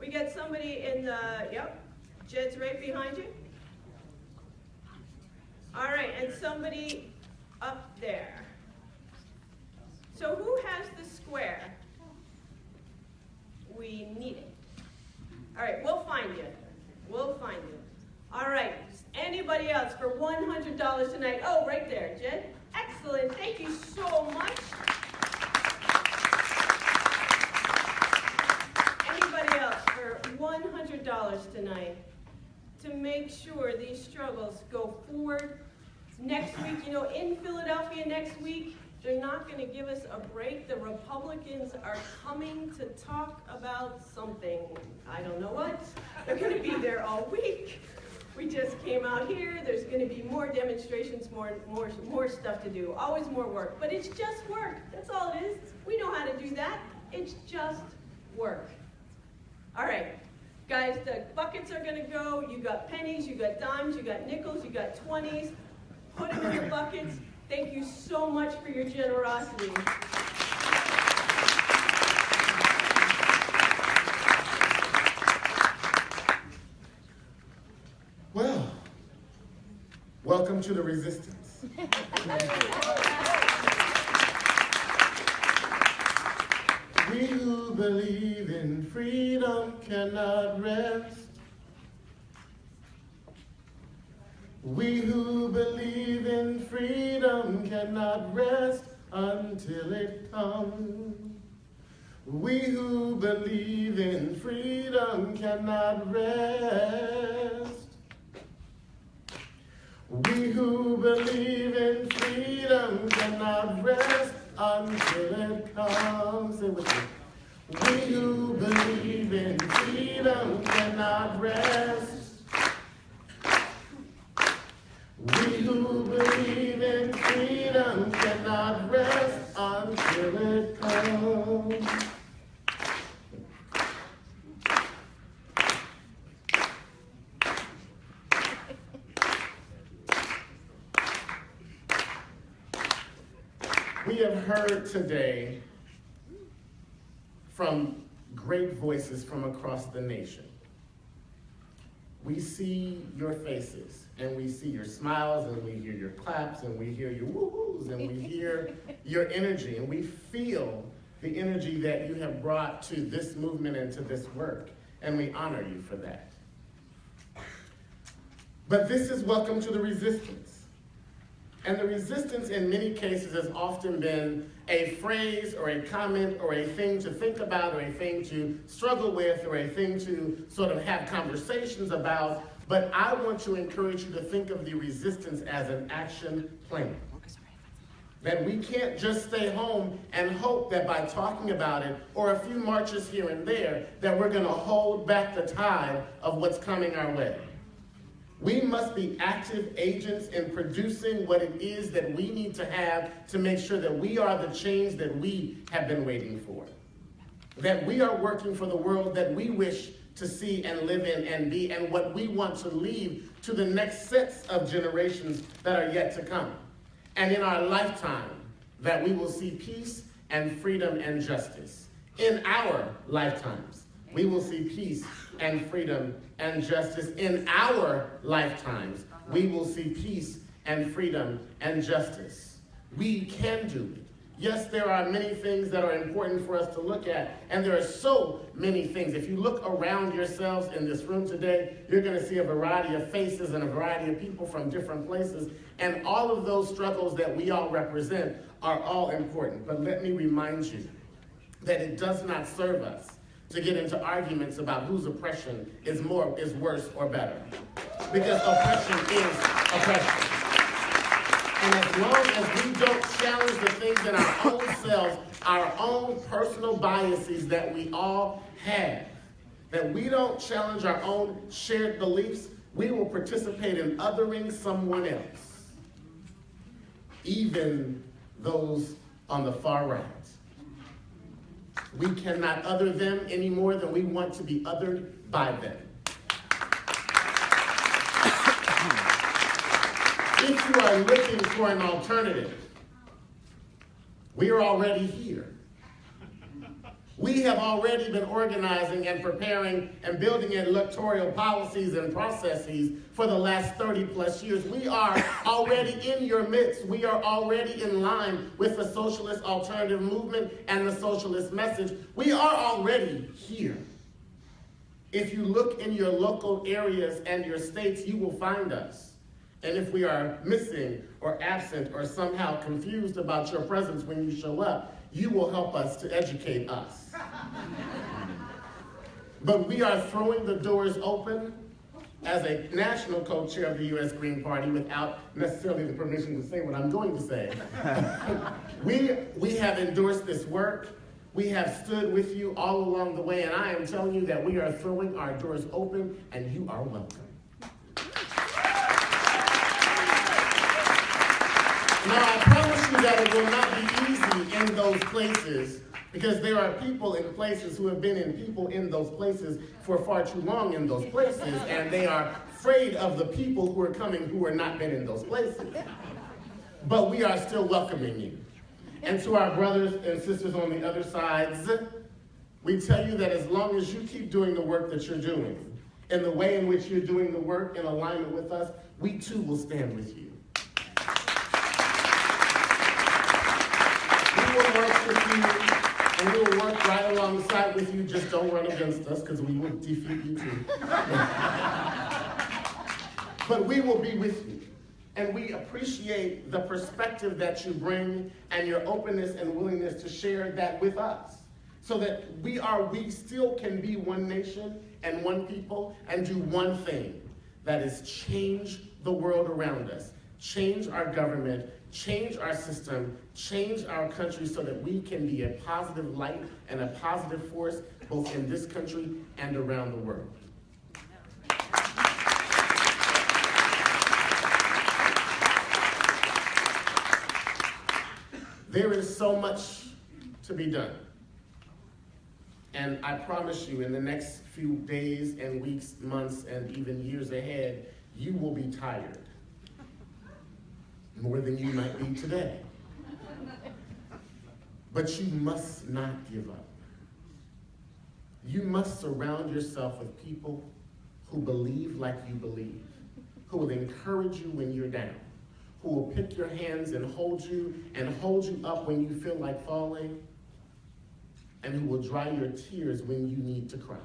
We got somebody in the, yep. Jed's right behind you. All right, and somebody up there. So who has the square? We need it. All right, we'll find you. We'll find you. All right, anybody else for $100 tonight? Oh, right there, Jed. Excellent, thank you so much. Anybody else for $100 tonight to make sure these struggles go forward? Next week, you know, in Philadelphia next week, they're not going to give us a break. The Republicans are coming to talk about something. I don't know what. They're going to be there all week. We just came out here. There's going to be more demonstrations, more stuff to do. Always more work. But it's just work. That's all it is. We know how to do that. It's just work. All right. Guys, the buckets are going to go. You got pennies, you got dimes, you got nickels, you got 20s. Put them in the buckets. Thank you so much for your generosity. Well, welcome to the resistance. We who believe in freedom cannot rest. We who believe in freedom cannot rest until it comes. We who believe in freedom cannot rest. We who believe in freedom cannot rest until it comes. Say with me. We who believe in freedom cannot rest. We who believe in freedom cannot rest until it comes. We have heard today from great voices from across the nation. We see your faces, and we see your smiles, and we hear your claps, and we hear your woo-hoos, and we hear your energy, and we feel the energy that you have brought to this movement and to this work, and we honor you for that. But this is welcome to the resistance. And the resistance in many cases has often been a phrase or a comment or a thing to think about or a thing to struggle with or a thing to sort of have conversations about. But I want to encourage you to think of the resistance as an action plan. That we can't just stay home and hope that by talking about it, or a few marches here and there, that we're gonna hold back the tide of what's coming our way. We must be active agents in producing what it is that we need to have to make sure that we are the change that we have been waiting for. That we are working for the world that we wish to see and live in and be, and what we want to leave to the next sets of generations that are yet to come. And in our lifetime, that we will see peace and freedom and justice. In our lifetimes, we will see peace and freedom and justice. In our lifetimes, we will see peace and freedom and justice. We can do it. Yes, there are many things that are important for us to look at, and there are so many things. If you look around yourselves in this room today, you're going to see a variety of faces and a variety of people from different places, and all of those struggles that we all represent are all important. But let me remind you that it does not serve us to get into arguments about whose oppression is worse or better, because oppression is oppression. And as long as we don't challenge the things in our own selves, our own personal biases that we all have, that we don't challenge our own shared beliefs, we will participate in othering someone else, even those on the far right. We cannot other them any more than we want to be othered by them. If you are looking for an alternative, we are already here. We have already been organizing and preparing and building electoral policies and processes for the last 30 plus years. We are already in your midst. We are already in line with the socialist alternative movement and the socialist message. We are already here. If you look in your local areas and your states, you will find us. And if we are missing or absent or somehow confused about your presence when you show up, you will help us to educate us. But we are throwing the doors open as a national co-chair of the U.S. Green Party without necessarily the permission to say what I'm going to say. We have endorsed this work. We have stood with you all along the way, and I am telling you that we are throwing our doors open, and you are welcome. Now, I promise you that it will not be easy in those places, because there are people in places who have been in people in those places for far too long in those places, and they are afraid of the people who are coming who are not been in those places. But we are still welcoming you. And to our brothers and sisters on the other sides, we tell you that as long as you keep doing the work that you're doing, in the way in which you're doing the work in alignment with us, we too will stand with you. We will work with you, and we will work right alongside with you. Just don't run against us, because we will defeat you too. But we will be with you. And we appreciate the perspective that you bring and your openness and willingness to share that with us, so that we still can be one nation and one people and do one thing, that is change the world around us, change our government, change our system, change our country, so that we can be a positive light and a positive force both in this country and around the world. There is so much to be done. And I promise you, in the next few days and weeks, months, and even years ahead, you will be tired. More than you might be today. But you must not give up. You must surround yourself with people who believe like you believe, who will encourage you when you're down, who will pick your hands and hold you up when you feel like falling, and who will dry your tears when you need to cry.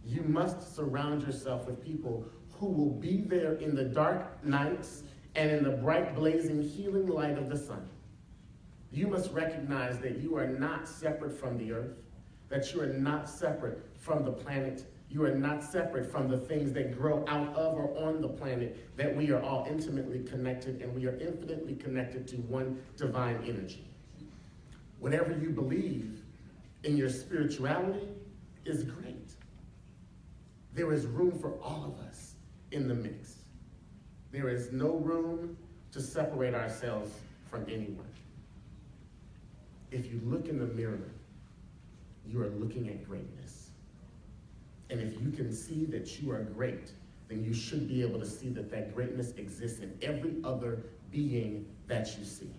You must surround yourself with people who will be there in the dark nights and in the bright, blazing, healing light of the sun. You must recognize that you are not separate from the earth, that you are not separate from the planet. You are not separate from the things that grow out of or on the planet, that we are all intimately connected and we are infinitely connected to one divine energy. Whatever you believe in your spirituality is great. There is room for all of us in the mix. There is no room to separate ourselves from anyone. If you look in the mirror, you are looking at greatness. And if you can see that you are great, then you should be able to see that that greatness exists in every other being that you see.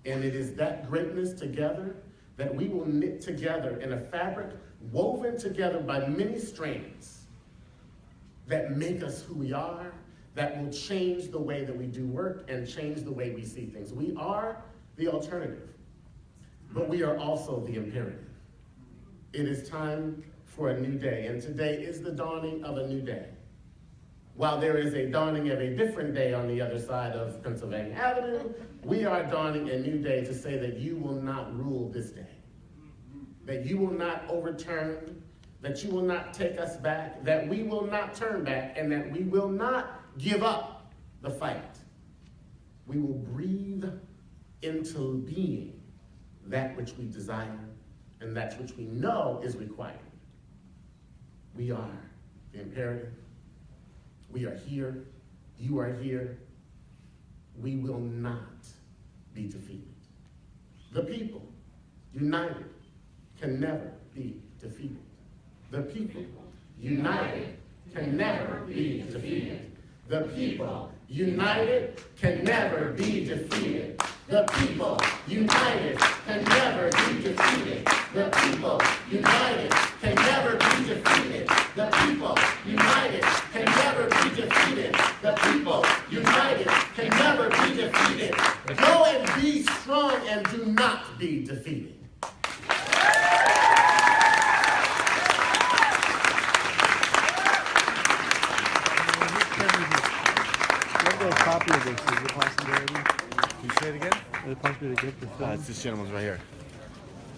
And it is that greatness together that we will knit together in a fabric woven together by many strands that make us who we are, that will change the way that we do work and change the way we see things. We are the alternative, but we are also the imperative. It is time for a new day, and today is the dawning of a new day. While there is a dawning of a different day on the other side of Pennsylvania Avenue, we are dawning a new day to say that you will not rule this day, that you will not overturn, that you will not take us back, that we will not turn back, and that we will not give up the fight. We will breathe into being that which we desire and that which we know is required. We are the imperative. We are here. You are here. We will not be defeated. The people, united, can never be defeated. The people, united, can never be defeated. The people, united, can never be defeated. The people, united, can never be defeated. The people, united, can never be defeated. The people, united, can never be defeated. The people, united, can never be defeated. Go and be strong and do not be defeated. A copy of this, is it possibility? Can you say it again? Is it possible to get the film? It's this gentleman's right here.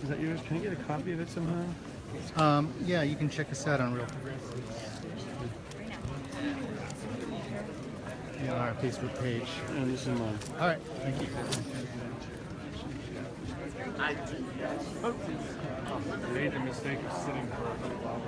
Is that yours? Can I get a copy of it somehow? Yeah, you can check us out on Real Progressive. Yeah, on our Facebook page. And this is mine. All right, thank you. I made the mistake of sitting for a little while.